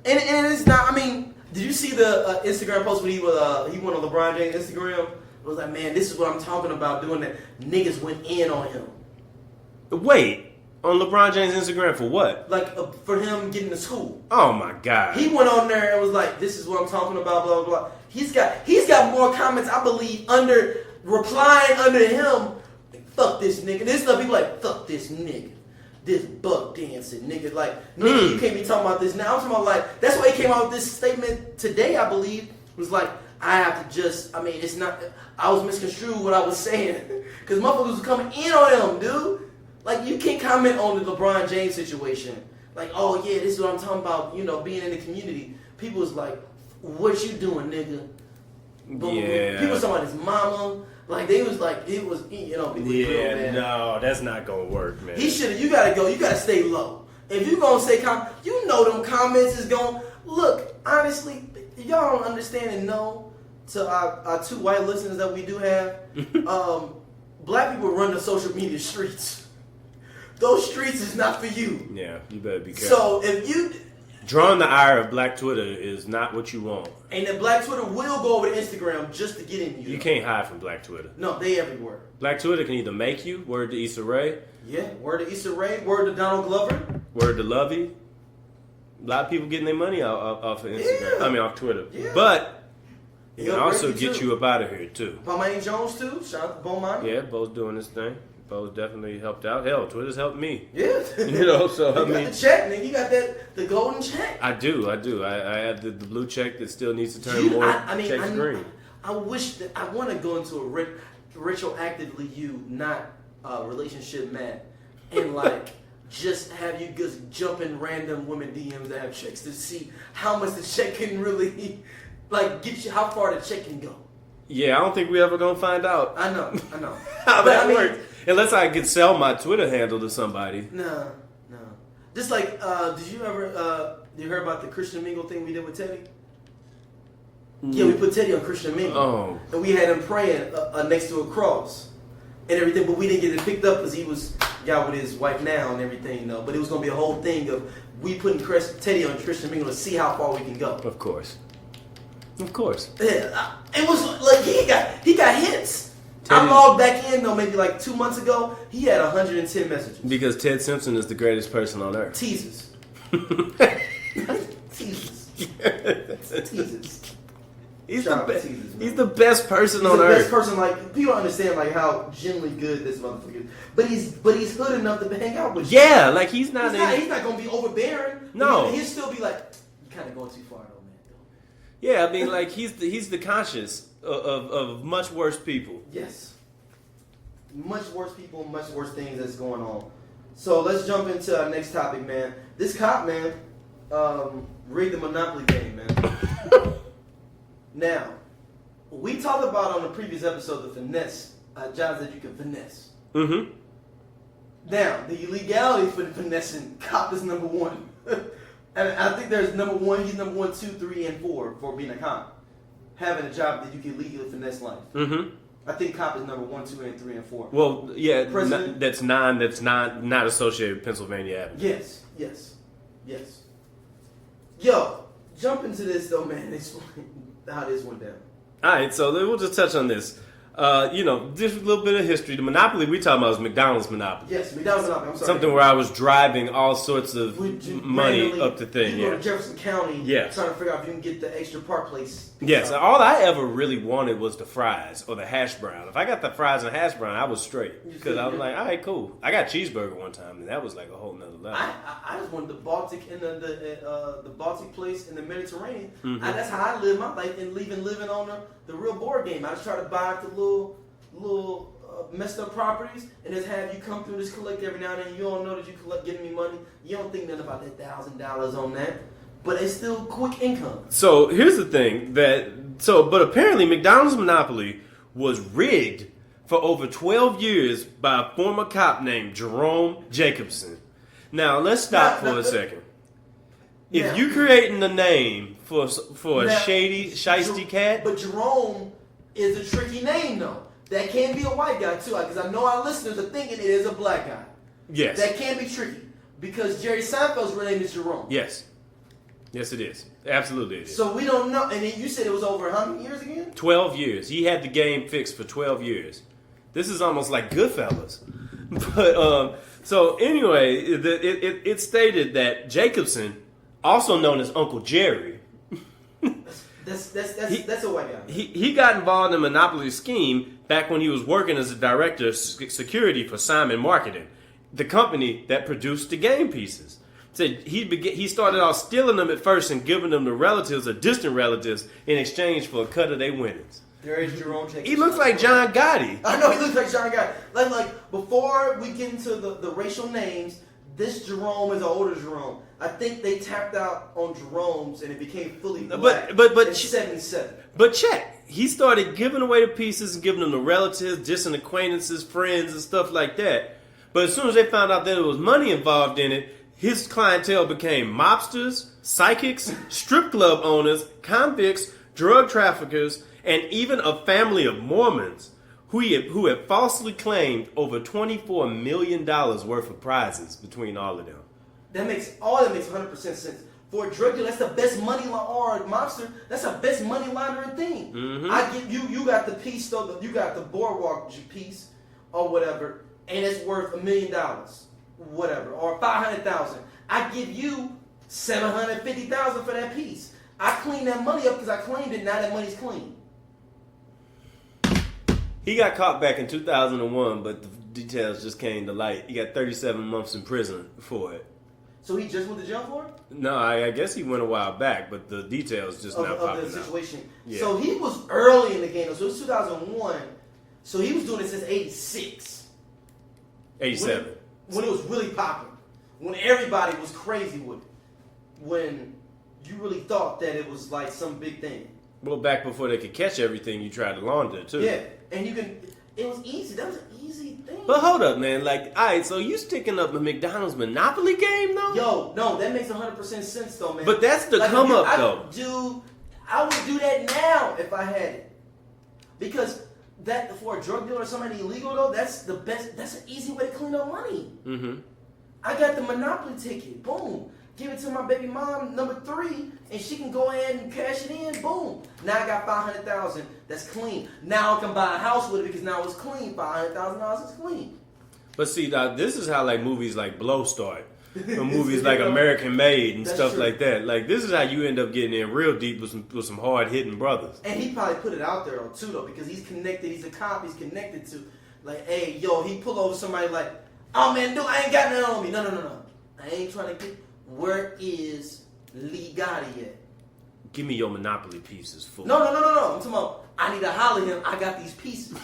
And it's not... I mean, did you see the Instagram post when he went on LeBron James' Instagram? It was like, man, this is what I'm talking about, doing that. Niggas went in on him. Wait. On LeBron James' Instagram for what? Like, for him getting to school. Oh, my God. He went on there and was like, this is what I'm talking about, blah, blah, blah. He's got more comments, I believe, replying under him. Like, fuck this nigga. This stuff, people like, fuck this nigga. This buck dancing nigga. Like, nigga, you can't be talking about this now. I'm talking about, like, that's why he came out with this statement today, I believe. It was like, I have to just, it's not, I was misconstrued what I was saying. Because motherfuckers was coming in on him, dude. Like, you can't comment on the LeBron James situation. Like, oh, yeah, this is what I'm talking about, being in the community. People was like, what you doing, nigga? But yeah. People was talking about his mama. Like, they was like, it was, people yeah, man. No, that's not going to work, man. You got to go. You got to stay low. If you going to say comments, them comments is going, look, honestly, y'all don't understand and know to our 2 white listeners that we do have, black people run the social media streets. Those streets is not for you. Yeah, you better be careful. So if you... Drawing the ire of black Twitter is not what you want. And then black Twitter will go over to Instagram just to get in you. You can't hide from black Twitter. No, they everywhere. Black Twitter can either make you, word to Issa Rae. Yeah, word to Issa Rae, word to Donald Glover. Word to Lovey. A lot of people getting their money off of Instagram. Yeah. Off Twitter. Yeah. But it can also Reggie get too. you up out of here, too. Bomani Jones, too. Shout out to Bomani. Yeah, Bo's doing his thing. Bo's definitely helped out. Hell, Twitter's helped me. Yeah. So you got the check, nigga. You got the golden check. I do. I had the blue check that still needs to turn more checks green. I wish that I want to go into a retroactively not relationship Matt, and like just have you just jump in random women DMs that have checks to see how much the check can really like get you, how far the check can go. Yeah, I don't think we ever gonna find out. I know. How that works. Unless I could sell my Twitter handle to somebody. No. Just like, did you hear about the Christian Mingle thing we did with Teddy? Yeah, we put Teddy on Christian Mingle. Oh. And we had him praying next to a cross and everything, but we didn't get it picked up because he was got with his wife now and everything, though. But it was going to be a whole thing of we putting Teddy on Christian Mingle to see how far we can go. Of course. Yeah, it was like he got hits. I logged back in though maybe like 2 months ago. He had 110 messages. Because Ted Simpson is the greatest person on earth. Teases. He's Shout out the to best. Caesars, man. He's the best person He's on the earth. best person. Like people don't understand like how genuinely good this motherfucker is. But he's hood enough to hang out with you. Yeah, like he's not. He's not gonna be overbearing. No. He'll still be like, you kind of going too far though, man. Yeah, I mean, like he's the conscience of much worse people. Yes. Much worse people, much worse things that's going on. So let's jump into our next topic, man. This cop, man, rigged the Monopoly game, man. Now, we talked about on the previous episode the finesse, jobs that you can finesse. Mm-hmm. Now, the illegality for the finessing, cop is number one. And I think there's number one, he's number 1, 2, 3, and 4 for being a cop. Having a job that you can legally finesse life. Mm-hmm. I think cop is number 1, 2, and 3, and 4. Well, yeah, President? that's 9. That's not associated with Pennsylvania Avenue. Yes. Yo, jump into this though, man. Explain how this went down. All right, so we'll just touch on this. Just a little bit of history. The Monopoly we talking about is McDonald's Monopoly. Yes, McDonald's Monopoly. I'm sorry. Something where I was driving all sorts of money randomly, up the thing. You go Yeah. to Jefferson County, Yes. trying to figure out if you can get the extra park place. Yes, all I ever really wanted was the fries or the hash brown. If I got the fries and hash brown, I was straight. Because I was like, all right, cool. I got cheeseburger one time, and that was like a whole nother level. I just wanted the Baltic and the Baltic place in the Mediterranean. Mm-hmm. That's how I live my life and living on the real board game. I just try to buy up the little messed up properties and just have you come through this collect every now and then. You don't know that you collect giving me money. You don't think nothing about that $1,000 on that. But it's still quick income. So here's the thing but apparently McDonald's Monopoly was rigged for over 12 years by a former cop named Jerome Jacobson. Now let's stop for a second. If you creating the name for a shady, shiesty cat, but Jerome is a tricky name though. That can be a white guy too, because I know our listeners are thinking it is a black guy. yes, That can be tricky because Jerry Seinfeld's real name is Jerome. yes, it is. Absolutely, it is. So we don't know. And then you said it was over how many years again? 12 years. He had the game fixed for 12 years. This is almost like Goodfellas. But so anyway, it stated that Jacobson, also known as Uncle Jerry, That's a white guy. he got involved in the Monopoly scheme back when he was working as a director of security for Simon Marketing, the company that produced the game pieces. Said he started off stealing them at first and giving them to relatives or distant relatives in exchange for a cut of their winnings. There is Jerome Jacobson. He looks like John Gotti. I know he looks like John Guy. Like before we get into the racial names, this Jerome is an older Jerome. I think they tapped out on Jerome's and it became fully black but in 77. But check, he started giving away the pieces and giving them to relatives, distant acquaintances, friends, and stuff like that. But as soon as they found out that there was money involved in it, his clientele became mobsters, psychics, strip club owners, convicts, drug traffickers, and even a family of Mormons who had falsely claimed over $24 million worth of prizes between all of them. That makes 100% sense. For a drug dealer, that's the best money or a mobster. That's the best money laundering thing. Mm-hmm. I give you. You got the piece though. You got the boardwalk piece or whatever, and it's worth $1 million, whatever, or 500,000. I give you 750,000 for that piece. I clean that money up because I claimed it. Now that money's clean. He got caught back in 2001, but the details just came to light. He got 37 months in prison for it. So he just went to jail for it? No, I guess he went a while back, but the details just now popping of the situation. out. Yeah. So he was early in the game. So it was 2001. So he was doing it since 86. 87. When it was really popping. When everybody was crazy with it. When you really thought that it was like some big thing. Well, back before they could catch everything, you tried to launder too. Yeah, and you can. It was easy. That was an easy thing. But hold up, man. Like, all right, so you sticking up the McDonald's Monopoly game, though? Yo, no, that makes 100% sense, though, man. But that's the come up, though. I would do that now if I had it, because that for a drug dealer or somebody illegal, though, that's the best. That's an easy way to clean up money. Mm-hmm. I got the Monopoly ticket. Boom. Give it to my baby mom, number 3, and she can go ahead and cash it in. Boom. Now I got 500,000. That's clean. Now I can buy a house with it because now it's clean. $500,000 is clean. But see, this is how like movies like Blow start. movies like American Made and That's stuff true. like that. Like this is how you end up getting in real deep with some hard hitting brothers. And he probably put it out there too though, because he's connected. He's a cop. He's connected to, like, hey, yo, he pull over somebody like, oh man, dude, I ain't got nothing on me. No. I ain't trying to get. Where is Lee Gotti at? Give me your Monopoly pieces, fool. No. I'm talking about. I need to holler him. I got these pieces.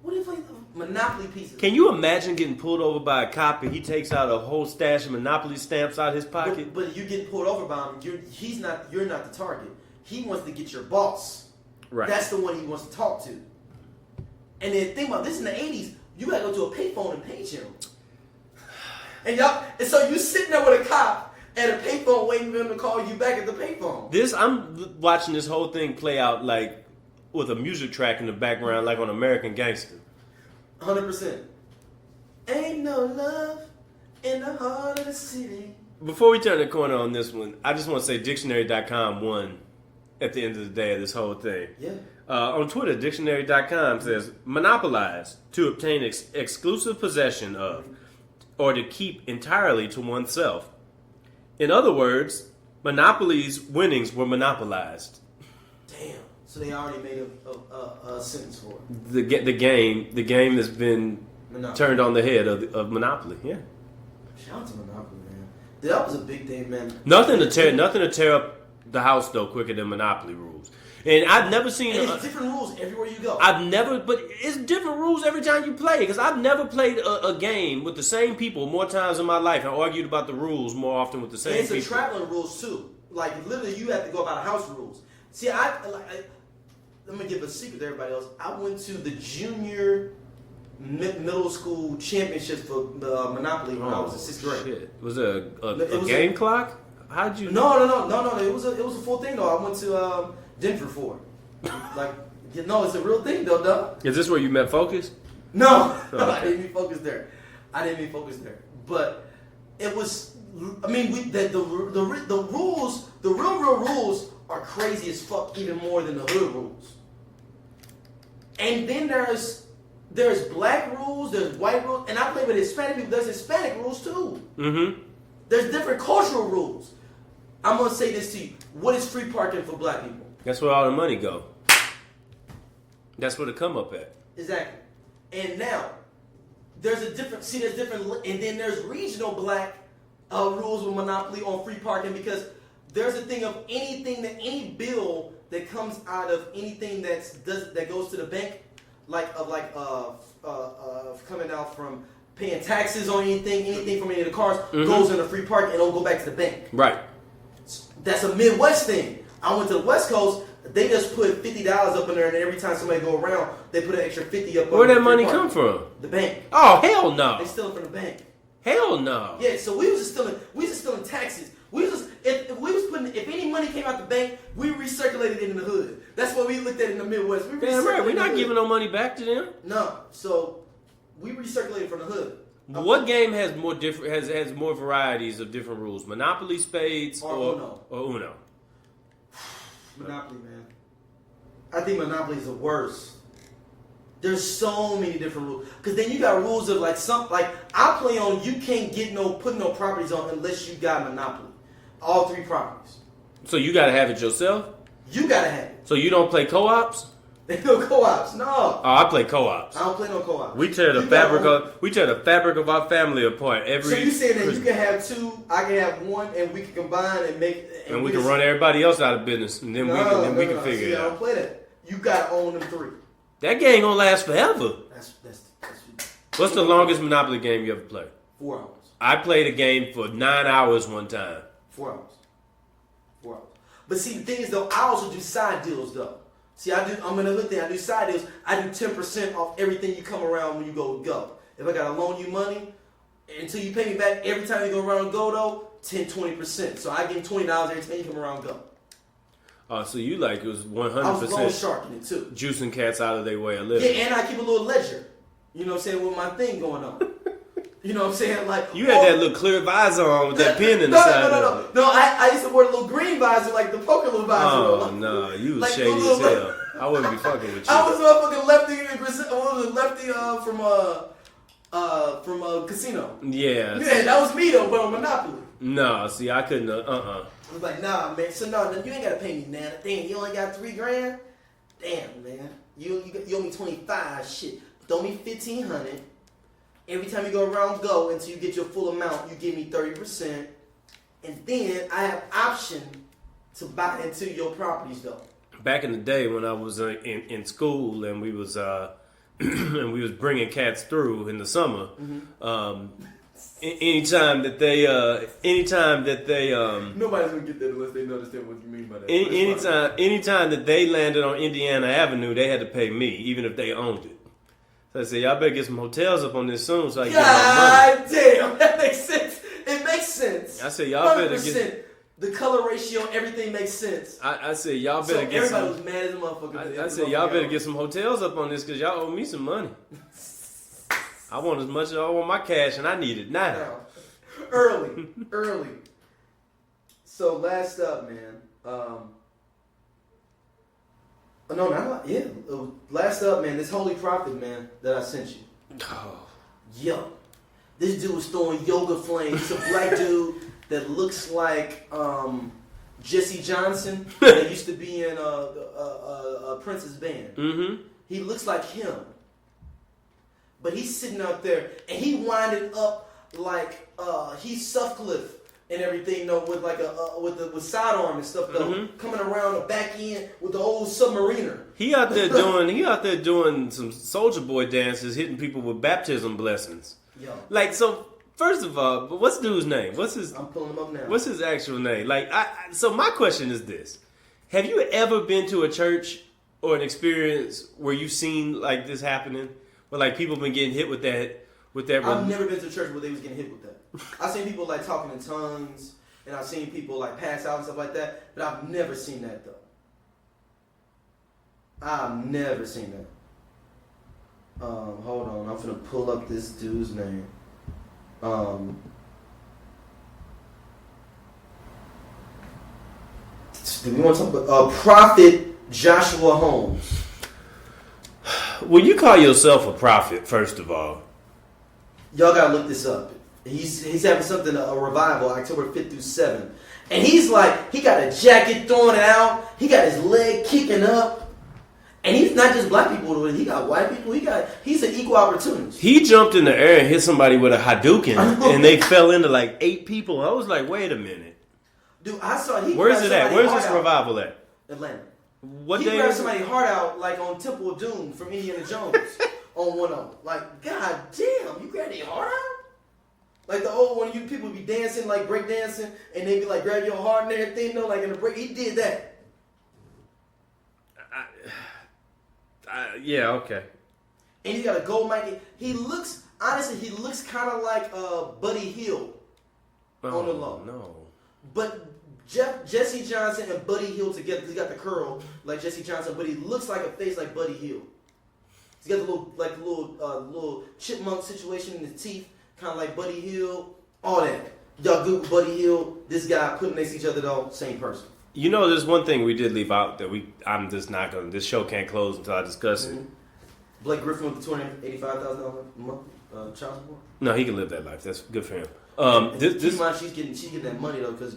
What if Monopoly pieces? Can you imagine getting pulled over by a cop and he takes out a whole stash of Monopoly stamps out of his pocket? But you get pulled over by him. You're not the target. He wants to get your boss. Right. That's the one he wants to talk to. And then think about this in the 80s. You gotta go to a payphone and page him. And so you sitting there with a cop at a payphone waiting for him to call you back at the payphone. I'm watching this whole thing play out like with a music track in the background, like on American Gangster. 100%. Ain't no love in the heart of the city. Before we turn the corner on this one, I just want to say dictionary.com won at the end of the day of this whole thing. Yeah. On Twitter, dictionary.com says, monopolize, to obtain exclusive possession of, or to keep entirely to oneself. In other words, Monopoly's winnings were monopolized. Damn. So they already made a sentence for it. The game has been Monopoly. turned on the head of Monopoly. Yeah. Shout out to Monopoly, man. That was a big thing, man. Nothing to tear up the house though quicker than Monopoly rules. And I've never seen. And it's different rules everywhere you go. But it's different rules every time you play. Because I've never played a game with the same people more times in my life and argued about the rules more often with the same and it's people. a traveling rules too. Like literally, you have to go about house rules. See, let me give a secret to everybody else. I went to the junior middle school championships for the Monopoly when I was in 6th grade. Shit. Was it a game clock? How'd you? No. It was a full thing though. I went to Denver for it. Like, it's a real thing though, dog. Is this where you met Focus? No, Okay. I didn't mean focus there. But it was. I mean, the rules, the real rules are crazy as fuck, even more than the hood rules. And then there's black rules, there's white rules, and I play with Hispanic people. There's Hispanic rules too. Mm-hmm. There's different cultural rules. I'm gonna say this to you: what is free parking for black people? That's where all the money go. That's where the come up at. Exactly. And now there's different, and then there's regional black rules with Monopoly on free parking, because there's a thing of any bill that comes out of anything that goes to the bank, coming out from paying taxes on anything from any of the cars, goes into free parking and don't go back to the bank. Right. That's a Midwest thing. I went to the West Coast. They just put $50 up in there, and every time somebody go around, they put an extra 50 up. Where that money come from? The bank. Oh hell no! They steal it from the bank. Hell no! Yeah, so we was just stealing taxes. If any money came out the bank, we recirculated it in the hood. That's what we looked at in the Midwest. Damn right, we're not giving no money back to them. No, so we recirculated from the hood. What game has more has more varieties of different rules? Monopoly, Spades, or Uno? Monopoly, man. I think Monopoly is the worst. There's so many different rules. Because then you got rules of like I play on, you can't put no properties on unless you got Monopoly. All 3 properties. So you gotta have it yourself? You gotta have it. So you don't play co-ops? There's no co-ops, no. Oh, I play co-ops. I don't play no co-ops. We tear the fabric of our family apart every. So you saying that you can have 2, I can have 1, and we can combine and make. And we can run everybody else out of business, and then we can figure it out. I don't play that. You gotta own them 3. That game gonna last forever. That's What's the longest Monopoly game you ever played? 4 hours. I played a game for 9 hours one time. 4 hours. 4 hours. But see, the thing is though, I also do side deals though. See, I'm in a hood thing. I do side deals. I do 10% off everything you come around when you go. If I gotta loan you money, until you pay me back every time you go around and go though, 10-20%. So I give you $20 every time you come around and go. So you like it was 100%. I was loan sharking it too. Juicing cats out of their way of living. Yeah, and I keep a little ledger. You know what I'm saying, with my thing going on. You know what I'm saying? Like you had that little clear visor on with that pin in the side. No. I used to wear the little green visor, like the poker little visor. Oh no, you was like, shady as hell. I wouldn't be fucking with you. I was a fucking lefty from From Casino. Yeah. Yeah, that was me though, but on Monopoly. No, see, I couldn't. I was like, nah, man. So no, you ain't gotta pay me now. Damn, you only got $3,000. Damn, man. You owe me 25. Shit, throw me 1,500. Every time you go around go until you get your full amount, you give me 30%, and then I have option to buy into your properties though. Back in the day when I was in school and we was and we was bringing cats through in the summer. Anytime that they nobody's gonna get that unless they understand what you mean by that. Anytime that they landed on Indiana Avenue, they had to pay me, even if they owned it. So I said, y'all better get some hotels up on this soon so I can get my money. God damn, that makes sense. It makes sense. I said, y'all better 100%. get. The color ratio, everything makes sense. I said, y'all better get everybody some. was mad as a motherfucker. I said, y'all better get some hotels up on this because y'all owe me some money. I want as much as I want my cash, and I need it now. Early. So last up, man. Last up, man. This Holy Prophet, man, that I sent you. Oh. Yo, this dude was throwing yoga flames. He's a black dude that looks like Jesse Johnson that used to be in Prince's band. Mm-hmm. He looks like him. But he's sitting out there and he winded up like he's Sutcliffe and everything, though, with like with sidearm and stuff though, coming around the back end with the old submariner. He out there doing some Soldier Boy dances, hitting people with baptism blessings. Yo. Like, so first of all, what's dude's name? I'm pulling him up now. What's his actual name? Like, so my question is this: have you ever been to a church or an experience where you've seen like this happening? Where like people been getting hit with that. I've never been to a church where they was getting hit with that. I've seen people like talking in tongues, and I've seen people like pass out and stuff like that. But I've never seen that though. I've never seen that. Hold on, I'm gonna pull up this dude's name. Do we want to talk about Prophet Joshua Holmes? Well, you call yourself a prophet, first of all. Y'all gotta look this up. He's having something, a revival, October 5th through 7th. And he's like, he got a jacket throwing it out. He got his leg kicking up. And he's not just black people doing it. He got white people. He's an equal opportunity. He jumped in the air and hit somebody with a Hadouken. And they fell into like 8 people. I was like, wait a minute. Dude, I saw Where's it at? Where's this revival at? Atlanta. What he day? He grabbed somebody's heart out like on Temple of Doom from Indiana Jones on one of them. Like, god damn, you grabbed their heart out? Like the old one, you people be dancing, like break dancing, and they be like grab your heart and everything, though, like in the break. He did that. Yeah, okay. And he got a gold mic. He looks kind of like Buddy Hill on the low. No. But Jesse Johnson and Buddy Hill together, he got the curl like Jesse Johnson, but he looks like a face like Buddy Hill. He's got the little chipmunk situation in his teeth, kind of like Buddy Hill, all that. Y'all Google Buddy Hill, this guy put next to each other though, same person. You know, there's one thing we did leave out that I'm just not gonna. This show can't close until I discuss it. Blake Griffin with the $285,000 a month child support. No, he can live that life. That's good for him. She's getting that money though because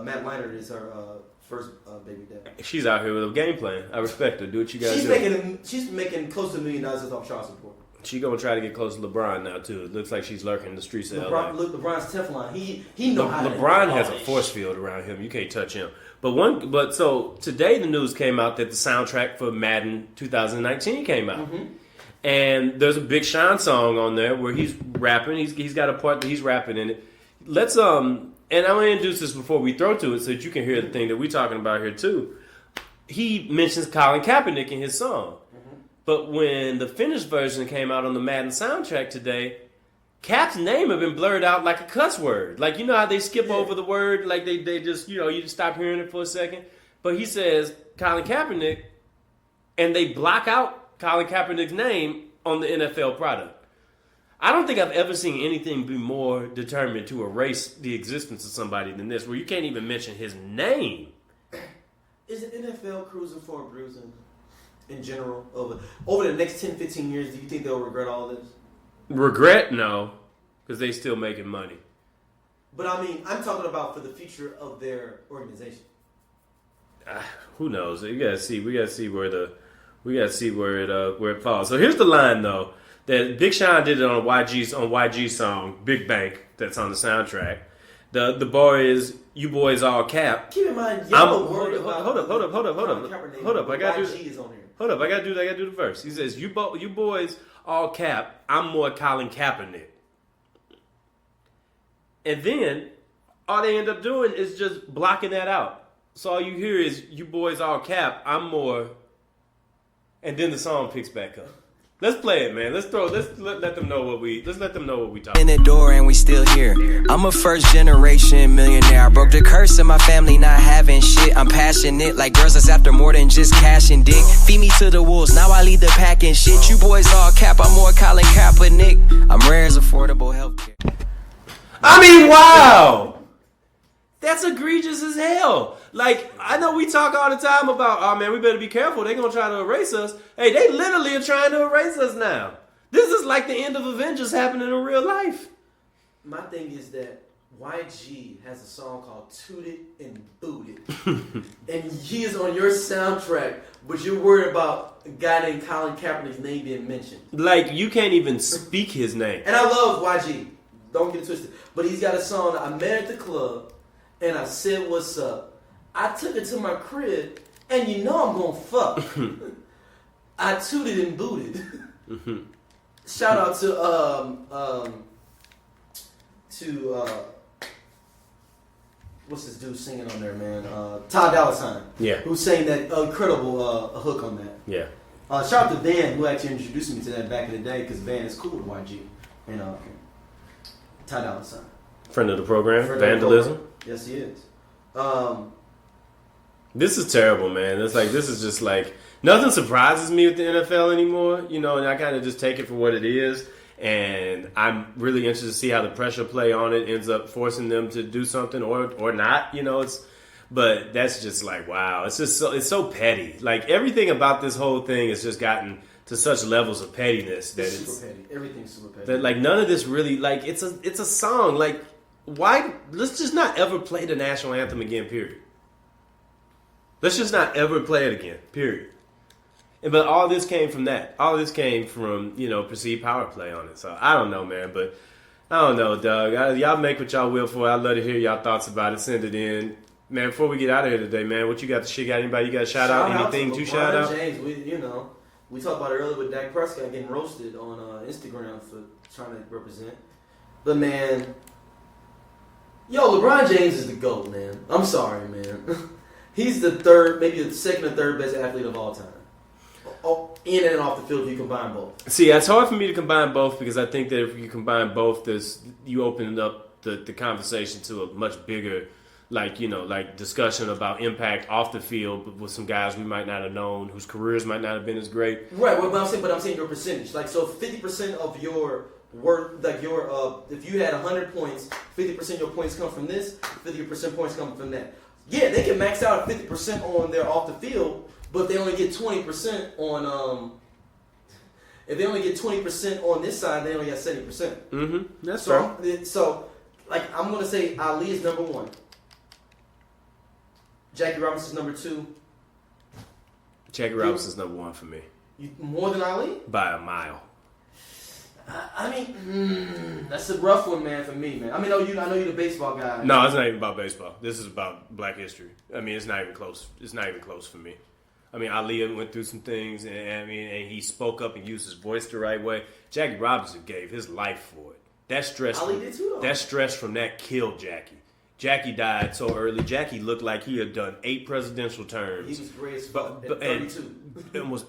Matt Leinart is her first baby dad. She's out here with a game plan. I respect her. Do what you guys do. She's making close to $1 million off child support. She gonna try to get close to LeBron now too. It looks like she's lurking in the streets of LA. Look, LeBron's Teflon. He know how. LeBron has a force field around him. You can't touch him. But so today the news came out that the soundtrack for Madden 2019 came out. Mm-hmm. And there's a Big Sean song on there where he's rapping. He's got a part that he's rapping in it. Let's and I'm gonna introduce this before we throw to it so that you can hear the thing that we're talking about here too. He mentions Colin Kaepernick in his song. Mm-hmm. But when the finished version came out on the Madden soundtrack today, Cap's name had been blurred out like a cuss word. Like, you know how they skip over the word? Like they just, you just stop hearing it for a second. But he says Colin Kaepernick, and they block out Colin Kaepernick's name on the NFL product. I don't think I've ever seen anything be more determined to erase the existence of somebody than this, where you can't even mention his name. Is the NFL cruising for a bruising in general? Over the next 10, 15 years, do you think they'll regret all this? Regret? No, because they still making money. But I mean, I'm talking about for the future of their organization. Who knows? You gotta see. We gotta see where it falls. So here's the line though that Big Sean did it on YG song Big Bank that's on the soundtrack. The bar is "You boys all cap." Keep in mind, y'all worried about. Hold up. I gotta do. YG is on here. Hold up. I gotta do the verse. He says, "You boys all cap. I'm more Colin Kaepernick." And then all they end up doing is just blocking that out. So all you hear is "You boys all cap. I'm more," and then the song picks back up. Let's play it, man. Let them know what we talking. In the door and we still here. I'm a first generation millionaire. I broke the curse of my family not having shit. I'm passionate like girls that's after more than just cash and dick. Feed me to the wolves, now I lead the pack and shit. You boys all cap, I'm more Colin Kaepernick. I'm rare as affordable healthcare. I mean, wow. That's egregious as hell. Like, I know we talk all the time about, oh man, we better be careful. They're going to try to erase us. Hey, they literally are trying to erase us now. This is like the end of Avengers happening in real life. My thing is that YG has a song called Tooted and Booted. And he is on your soundtrack, but you're worried about a guy named Colin Kaepernick's name being mentioned. Like, you can't even speak his name. And I love YG. Don't get it twisted. But he's got a song that I met at the club, and I said, "What's up?" I took it to my crib, and you know I'm gonna fuck. I tooted and booted. Shout out to what's this dude singing on there, man? Ty Dolla $ign. Yeah. Who sang that incredible hook on that. Yeah. Shout out to Van, who actually introduced me to that back in the day, because Van is cool with YG. And Ty Dolla $ign. Friend of the program, Vandalism. Yes, he is. This is terrible, man. It's like, this is just like, nothing surprises me with the NFL anymore, you know, and I kind of just take it for what it is. And I'm really interested to see how the pressure play on it ends up forcing them to do something or not, you know. But that's just like, wow. It's just it's so petty. Like, everything about this whole thing has just gotten to such levels of pettiness that it's super petty. Everything's super petty. That like none of this really, like, it's a song. Like, why? Let's just not ever play the national anthem again. Period. Let's just not ever play it again. Period. But all this came from that. All this came from, you know, perceived power play on it. So I don't know, man. But I don't know, Doug. Y'all make what y'all will for it. I'd love to hear y'all thoughts about it. Send it in. Man, before we get out of here today, man, what you got to shit? Got anybody you got to shout out? Anything to shout out? James, we talked about it earlier with Dak Prescott getting roasted on Instagram for trying to represent. But, man, LeBron James is the GOAT, man. I'm sorry, man. He's the third, maybe the second or third best athlete of all time. In and off the field, if you combine both. See, it's hard for me to combine both because I think that if you combine both, you open up the conversation to a much bigger, discussion about impact off the field with some guys we might not have known, whose careers might not have been as great. Right, but I'm saying your percentage. Like, so 50% of your work, like if you had 100 points, 50% of your points come from this, 50% points come from that. Yeah, they can max out at 50% on their off the field, but if they only get 20% on if they only get 20% on this side, they only got 70%. Mm-hmm. That's right. So, like, I'm gonna say Ali is number 1. Jackie Robinson's number 2. Jackie Robinson's number 1 for me. More than Ali? By a mile. I mean, that's a rough one, man, for me, man. I mean, I know you're the baseball guy. No, it's not even about baseball. This is about Black history. I mean, it's not even close. It's not even close for me. I mean, Ali went through some things, and he spoke up and used his voice the right way. Jackie Robinson gave his life for it. That stress. Ali did too, though. That stress from that killed Jackie. Jackie died so early. Jackie looked like he had done 8 presidential terms. He was great as fuck at 32. It was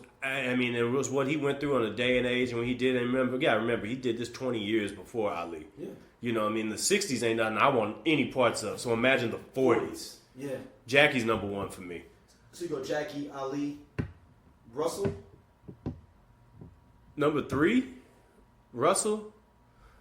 what he went through on a day and age, and when he did, and remember, he did this 20 years before Ali. Yeah. You know, I mean, the 60s ain't nothing I want any parts of, so imagine the 40s. Yeah. Jackie's number 1 for me. So you go Jackie, Ali, Russell? Number 3, Russell.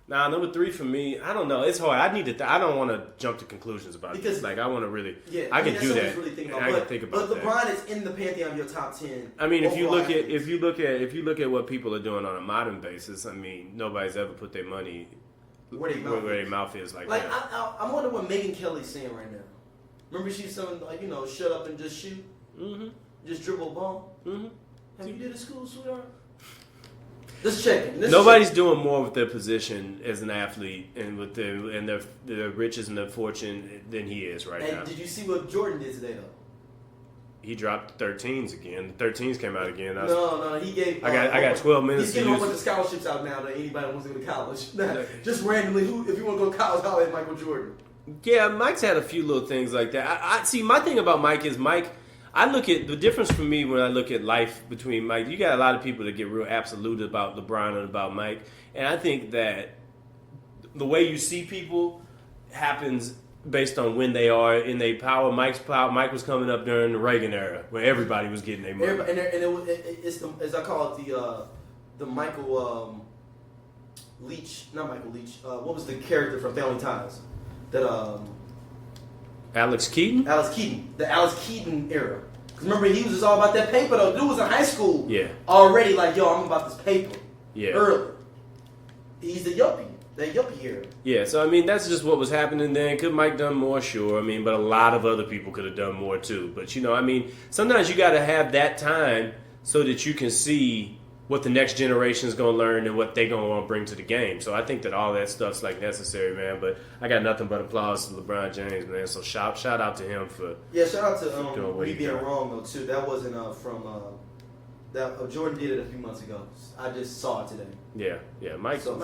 Nah, number 3 for me, I don't know. It's hard. I need to. I don't want to jump to conclusions about because this. Like I want to really. Yeah, I can that's do something that. to really think I about. can think about but that. LeBron is in the pantheon of your top 10. I mean, if you look athletes. at what people are doing on a modern basis, I mean, nobody's ever put their money where their mouth is like that. I wonder what Megan Kelly's saying right now. Remember she's something like, shut up and just shoot? Mm-hmm. Just dribble a ball? Mm-hmm. Have you did a school, sweetheart? Just checking. Nobody's doing more with their position as an athlete and with their riches and their fortune than he is right now. And did you see what Jordan did today, though? He dropped 13s again. The 13s came out again. No, he gave... I got 12 minutes He's to giving a use. bunch of scholarships out now to anybody who wants to go to college. Just randomly, if you want to go to college, holler at Michael Jordan. Yeah, Mike's had a few little things like that. I see, my thing about Mike is I look at the difference for me when I look at life between Mike. You got a lot of people that get real absolute about LeBron and about Mike, and I think that the way you see people happens based on when they are in their power. Mike was coming up during the Reagan era where everybody was getting their money. It's as I call it the Michael Leach, not Michael Leach. What was the character from Family Ties? That Alex Keaton? The Alex Keaton era. Because remember, he was just all about that paper, though. Dude was in high school already like, yo, I'm about this paper. Yeah. Early. He's the yuppie. That yuppie era. Yeah, so, I mean, that's just what was happening then. Could Mike done more? Sure. I mean, but a lot of other people could have done more, too. But, I mean, sometimes you got to have that time so that you can see what the next generation is going to learn and what they're going to want to bring to the game. So I think that all that stuff's like necessary, man. But I got nothing but applause to LeBron James, man. So shout out to him for shout out to what me he being done. wrong though too. That wasn't from that Jordan did it a few months ago. I just saw it today. Yeah. Mike's done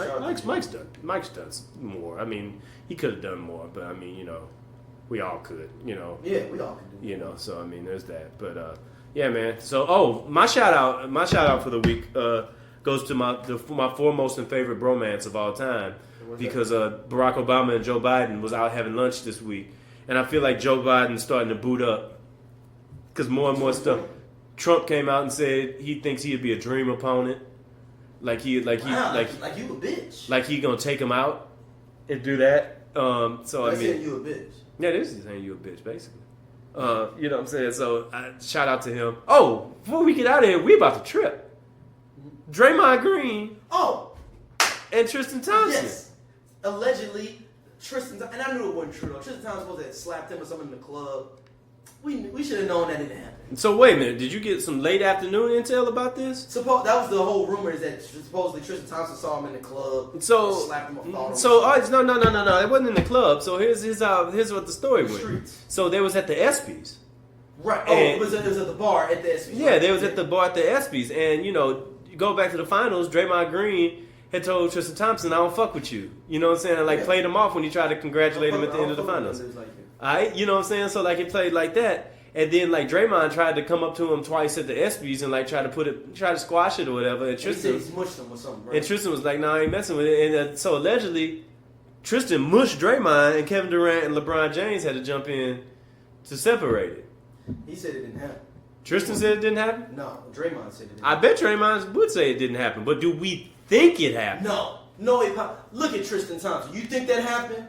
more. I mean, he could have done more, but I mean, we all could. Yeah, we all could do. So I mean, there's that. But yeah, man. So, my shout out for the week goes to my foremost and favorite bromance of all time, because Barack Obama and Joe Biden was out having lunch this week, and I feel like Joe Biden's starting to boot up because more and more stuff. Trump came out and said he thinks he'd be a dream opponent, like you a bitch, like he gonna take him out and do that. So I mean, saying you a bitch. Yeah, this is saying you a bitch, basically. You know what I'm saying? So, shout out to him. Oh, before we get out of here, we about to trip. Draymond Green. Oh. And Tristan Thompson. Yes. Allegedly, Tristan, and I knew it wasn't true though. Tristan Thompson was supposed to have slapped him or something in the club. We should have known that didn't happen. So wait a minute, did you get some late afternoon intel about this? That was the whole rumor, is that supposedly Tristan Thompson saw him in the club. So slapped him or no, it wasn't in the club. So here's what the story was. Streets. So they was at the ESPYs. Right. Oh, it was at the bar at the ESPYs. Yeah, they was at the bar at the ESPYs, and you go back to the finals. Draymond Green had told Tristan Thompson, "I don't fuck with you." You know what I'm saying? And played him off when he tried to congratulate him at the end of the finals. Alright, you know what I'm saying? So it played like that. And then Draymond tried to come up to him twice at the ESPYs and try to squash it or whatever. And Tristan mushed him or something, right? And Tristan was like, "No, I ain't messing with it." And so allegedly, Tristan mushed Draymond, and Kevin Durant and LeBron James had to jump in to separate it. He said it didn't happen. Tristan said it didn't happen? No, Draymond said it didn't happen. I bet Draymond would say it didn't happen, but do we think it happened? No, look at Tristan Thompson. You think that happened?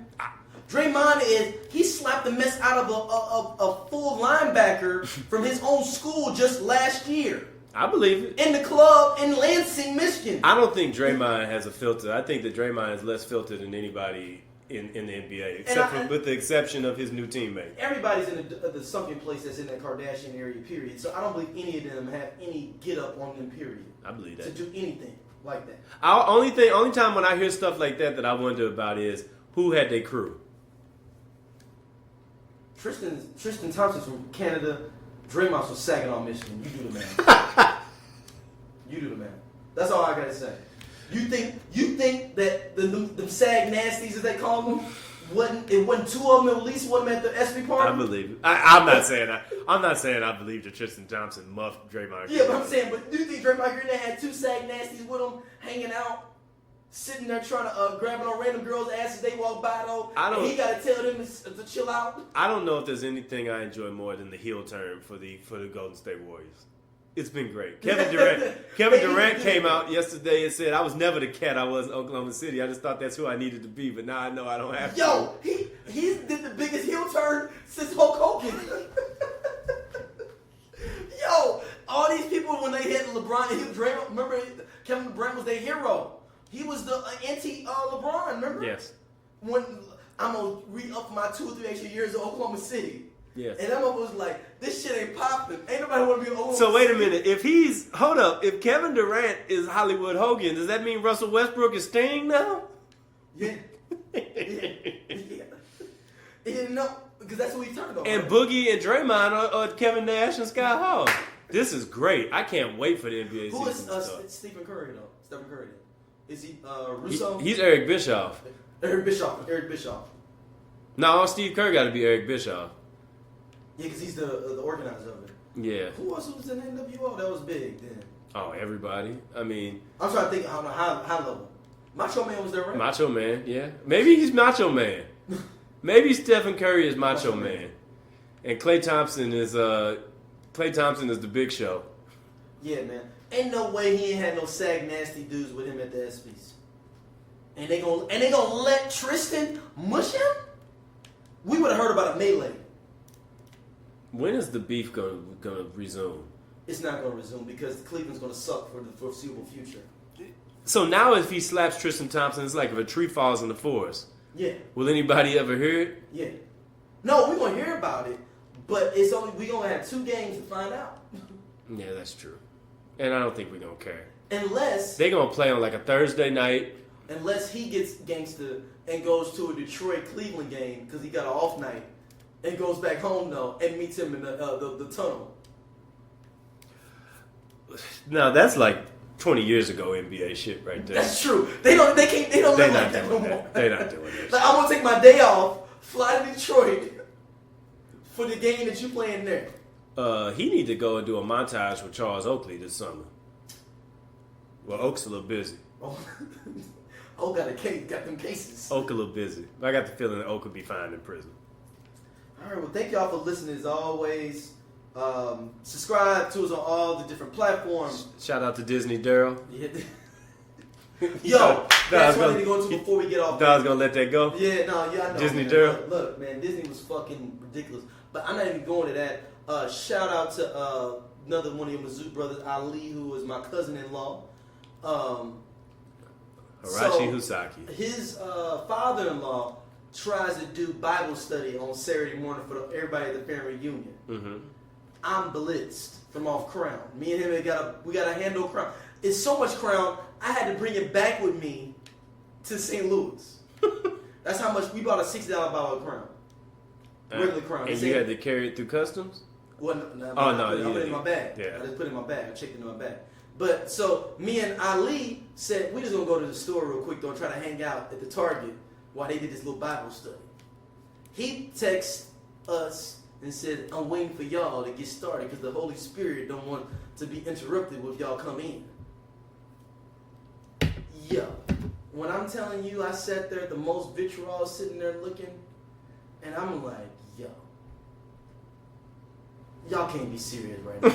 Draymond he slapped the mess out of a full linebacker from his own school just last year. I believe it. In the club in Lansing, Michigan. I don't think Draymond has a filter. I think that Draymond is less filtered than anybody in the NBA, with the exception of his new teammate. Everybody's in the sunken place that's in that Kardashian area, period. So I don't believe any of them have any get up on them, period. I believe that. To do anything like that. Only time when I hear stuff like that I wonder about is who had their crew. Tristan Thompson's from Canada. Draymond's from Saginaw, Michigan. You do the math. You do the math. That's all I gotta say. You think that the Sag Nasties, as they call them, it wasn't two of them at least one at the ESPY party? I believe it. I'm not saying that. I'm not saying I believe that Tristan Thompson muffed Draymond Green. Yeah, but I'm saying, do you think Draymond Green had two Sag Nasties with him hanging out? Sitting there trying to grabbing on random girls' asses they walk by though. And he got to tell them to chill out. I don't know if there's anything I enjoy more than the heel turn for the Golden State Warriors. It's been great. Kevin Durant came out yesterday and said, "I was never the cat I was in Oklahoma City. I just thought that's who I needed to be, but now I know I don't have to." Yo, he did the biggest heel turn since Hulk Hogan. Yo, all these people when they hit LeBron, Draymond, remember Kevin Durant was their hero. He was the anti-LeBron, remember? Yes. When I'm gonna re-up my 2 or 3 extra years at Oklahoma City. Yes. And that was like, this shit ain't popping. Ain't nobody want to be in Oklahoma So wait a City. minute. If Kevin Durant is Hollywood Hogan, does that mean Russell Westbrook is Sting now? Yeah. No, because that's what he turned on. And Boogie and Draymond are Kevin Nash and Scott Hall. This is great. I can't wait for the NBA Who is season to start. Stephen Curry though? Stephen Curry. Is he Russo? He's Eric Bischoff. Eric Bischoff. No, Steve Kerr got to be Eric Bischoff. Yeah, because he's the organizer of it. Yeah. Who else was in NWO that was big then? Oh, everybody. I mean, I'm trying to think on a high level. Macho Man was there, right? Macho Man, yeah. Maybe he's Macho Man. Maybe Stephen Curry is Macho Man. And Klay Thompson is the Big Show. Yeah, man. Ain't no way he ain't had no sag nasty dudes with him at the ESPYs. And they gonna let Tristan mush him? We would have heard about a melee. When is the beef gonna resume? It's not gonna resume because Cleveland's gonna suck for the foreseeable future. So now if he slaps Tristan Thompson, it's like if a tree falls in the forest. Yeah. Will anybody ever hear it? Yeah. No, we're gonna hear about it, but we gonna have 2 games to find out. Yeah, that's true. And I don't think we're gonna care. Unless They're gonna play on like a Thursday night. Unless he gets gangster and goes to a Detroit-Cleveland game because he got an off night and goes back home though and meets him in the tunnel. Now that's like 20 years ago NBA shit right there. That's true. They don't live like that no more. They're not doing that. Like I'm gonna take my day off, fly to Detroit for the game that you playing there. He need to go and do a montage with Charles Oakley this summer. Well, Oak's a little busy. Oak got them cases. Oak a little busy. I got the feeling that Oak would be fine in prison. All right, well, thank y'all for listening as always. Subscribe to us on all the different platforms. Shout out to Disney Daryl. Yo, that's what I need to go into before we get off. I was gonna let that go. Yeah, no, yeah, I know. Disney man. Daryl. Look, man, Disney was fucking ridiculous. But I'm not even going to that. Shout out to another one of your Mizzou brothers, Ali, who is my cousin-in-law. Harashi Husaki. His father-in-law tries to do Bible study on Saturday morning for everybody at the family reunion. Mm-hmm. I'm blitzed from off Crown. Me and him, we got a handle Crown. It's so much Crown, I had to bring it back with me to St. Louis. That's how much we bought a $60 bottle of Crown. Regular Crown. And you had to carry it through customs? Well, No, I put it in my bag. Yeah. I just put it in my bag. I checked it in my bag. But so me and Ali said, we just gonna go to the store real quick though and try to hang out at the Target while they did this little Bible study. He texted us and said, I'm waiting for y'all to get started because the Holy Spirit don't want to be interrupted when y'all come in. Yo, when I'm telling you I sat there at the most vitriol sitting there looking, and I'm like, yo, y'all can't be serious right now.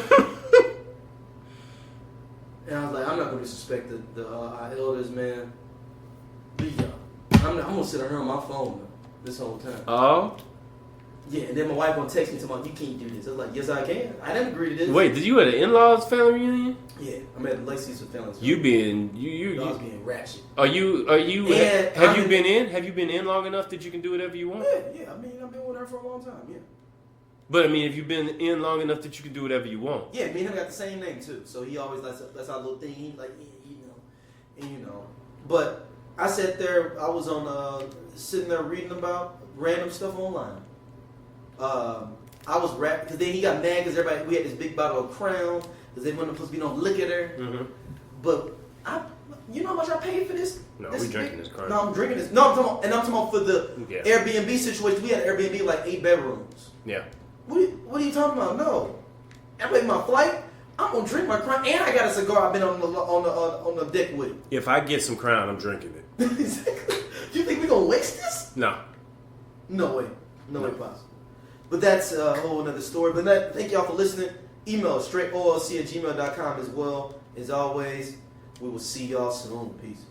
And I was like, I'm not gonna disrespect our elders, man. But yo, I'm gonna sit on her on my phone this whole time. Oh? Yeah, and then my wife gonna text me tomorrow, you can't do this. I was like, yes I can. I didn't agree to this. Wait, did you at an in-laws family reunion? Yeah, I'm at Lacey's with family. You being I was being ratchet. Have you been in long enough that you can do whatever you want? Yeah. I mean, I've been with her for a long time. Yeah. But I mean, if you've been in long enough that you can do whatever you want. Yeah, me and him got the same name too. So he always that's our little thing. He's like, you know. But I sat there. I was on sitting there reading about random stuff online. I was rapping because then he got mad because we had this big bottle of Crown because they wasn't supposed to be no liquor there. Mm-hmm. But you know how much I paid for this? No, we drinking this Crown. No, I'm drinking this. No, I'm talking about for the Airbnb situation. We had an Airbnb like 8 bedrooms. Yeah. What are you talking about? No, I paid my flight. I'm gonna drink my Crown, and I got a cigar. I've been on the deck with. If I get some Crown, I'm drinking it. You think we gonna waste this? No. No way possible. But that's a whole another story. But thank y'all for listening. email us, straightolc@gmail.com as well. As always, we will see y'all soon. Peace.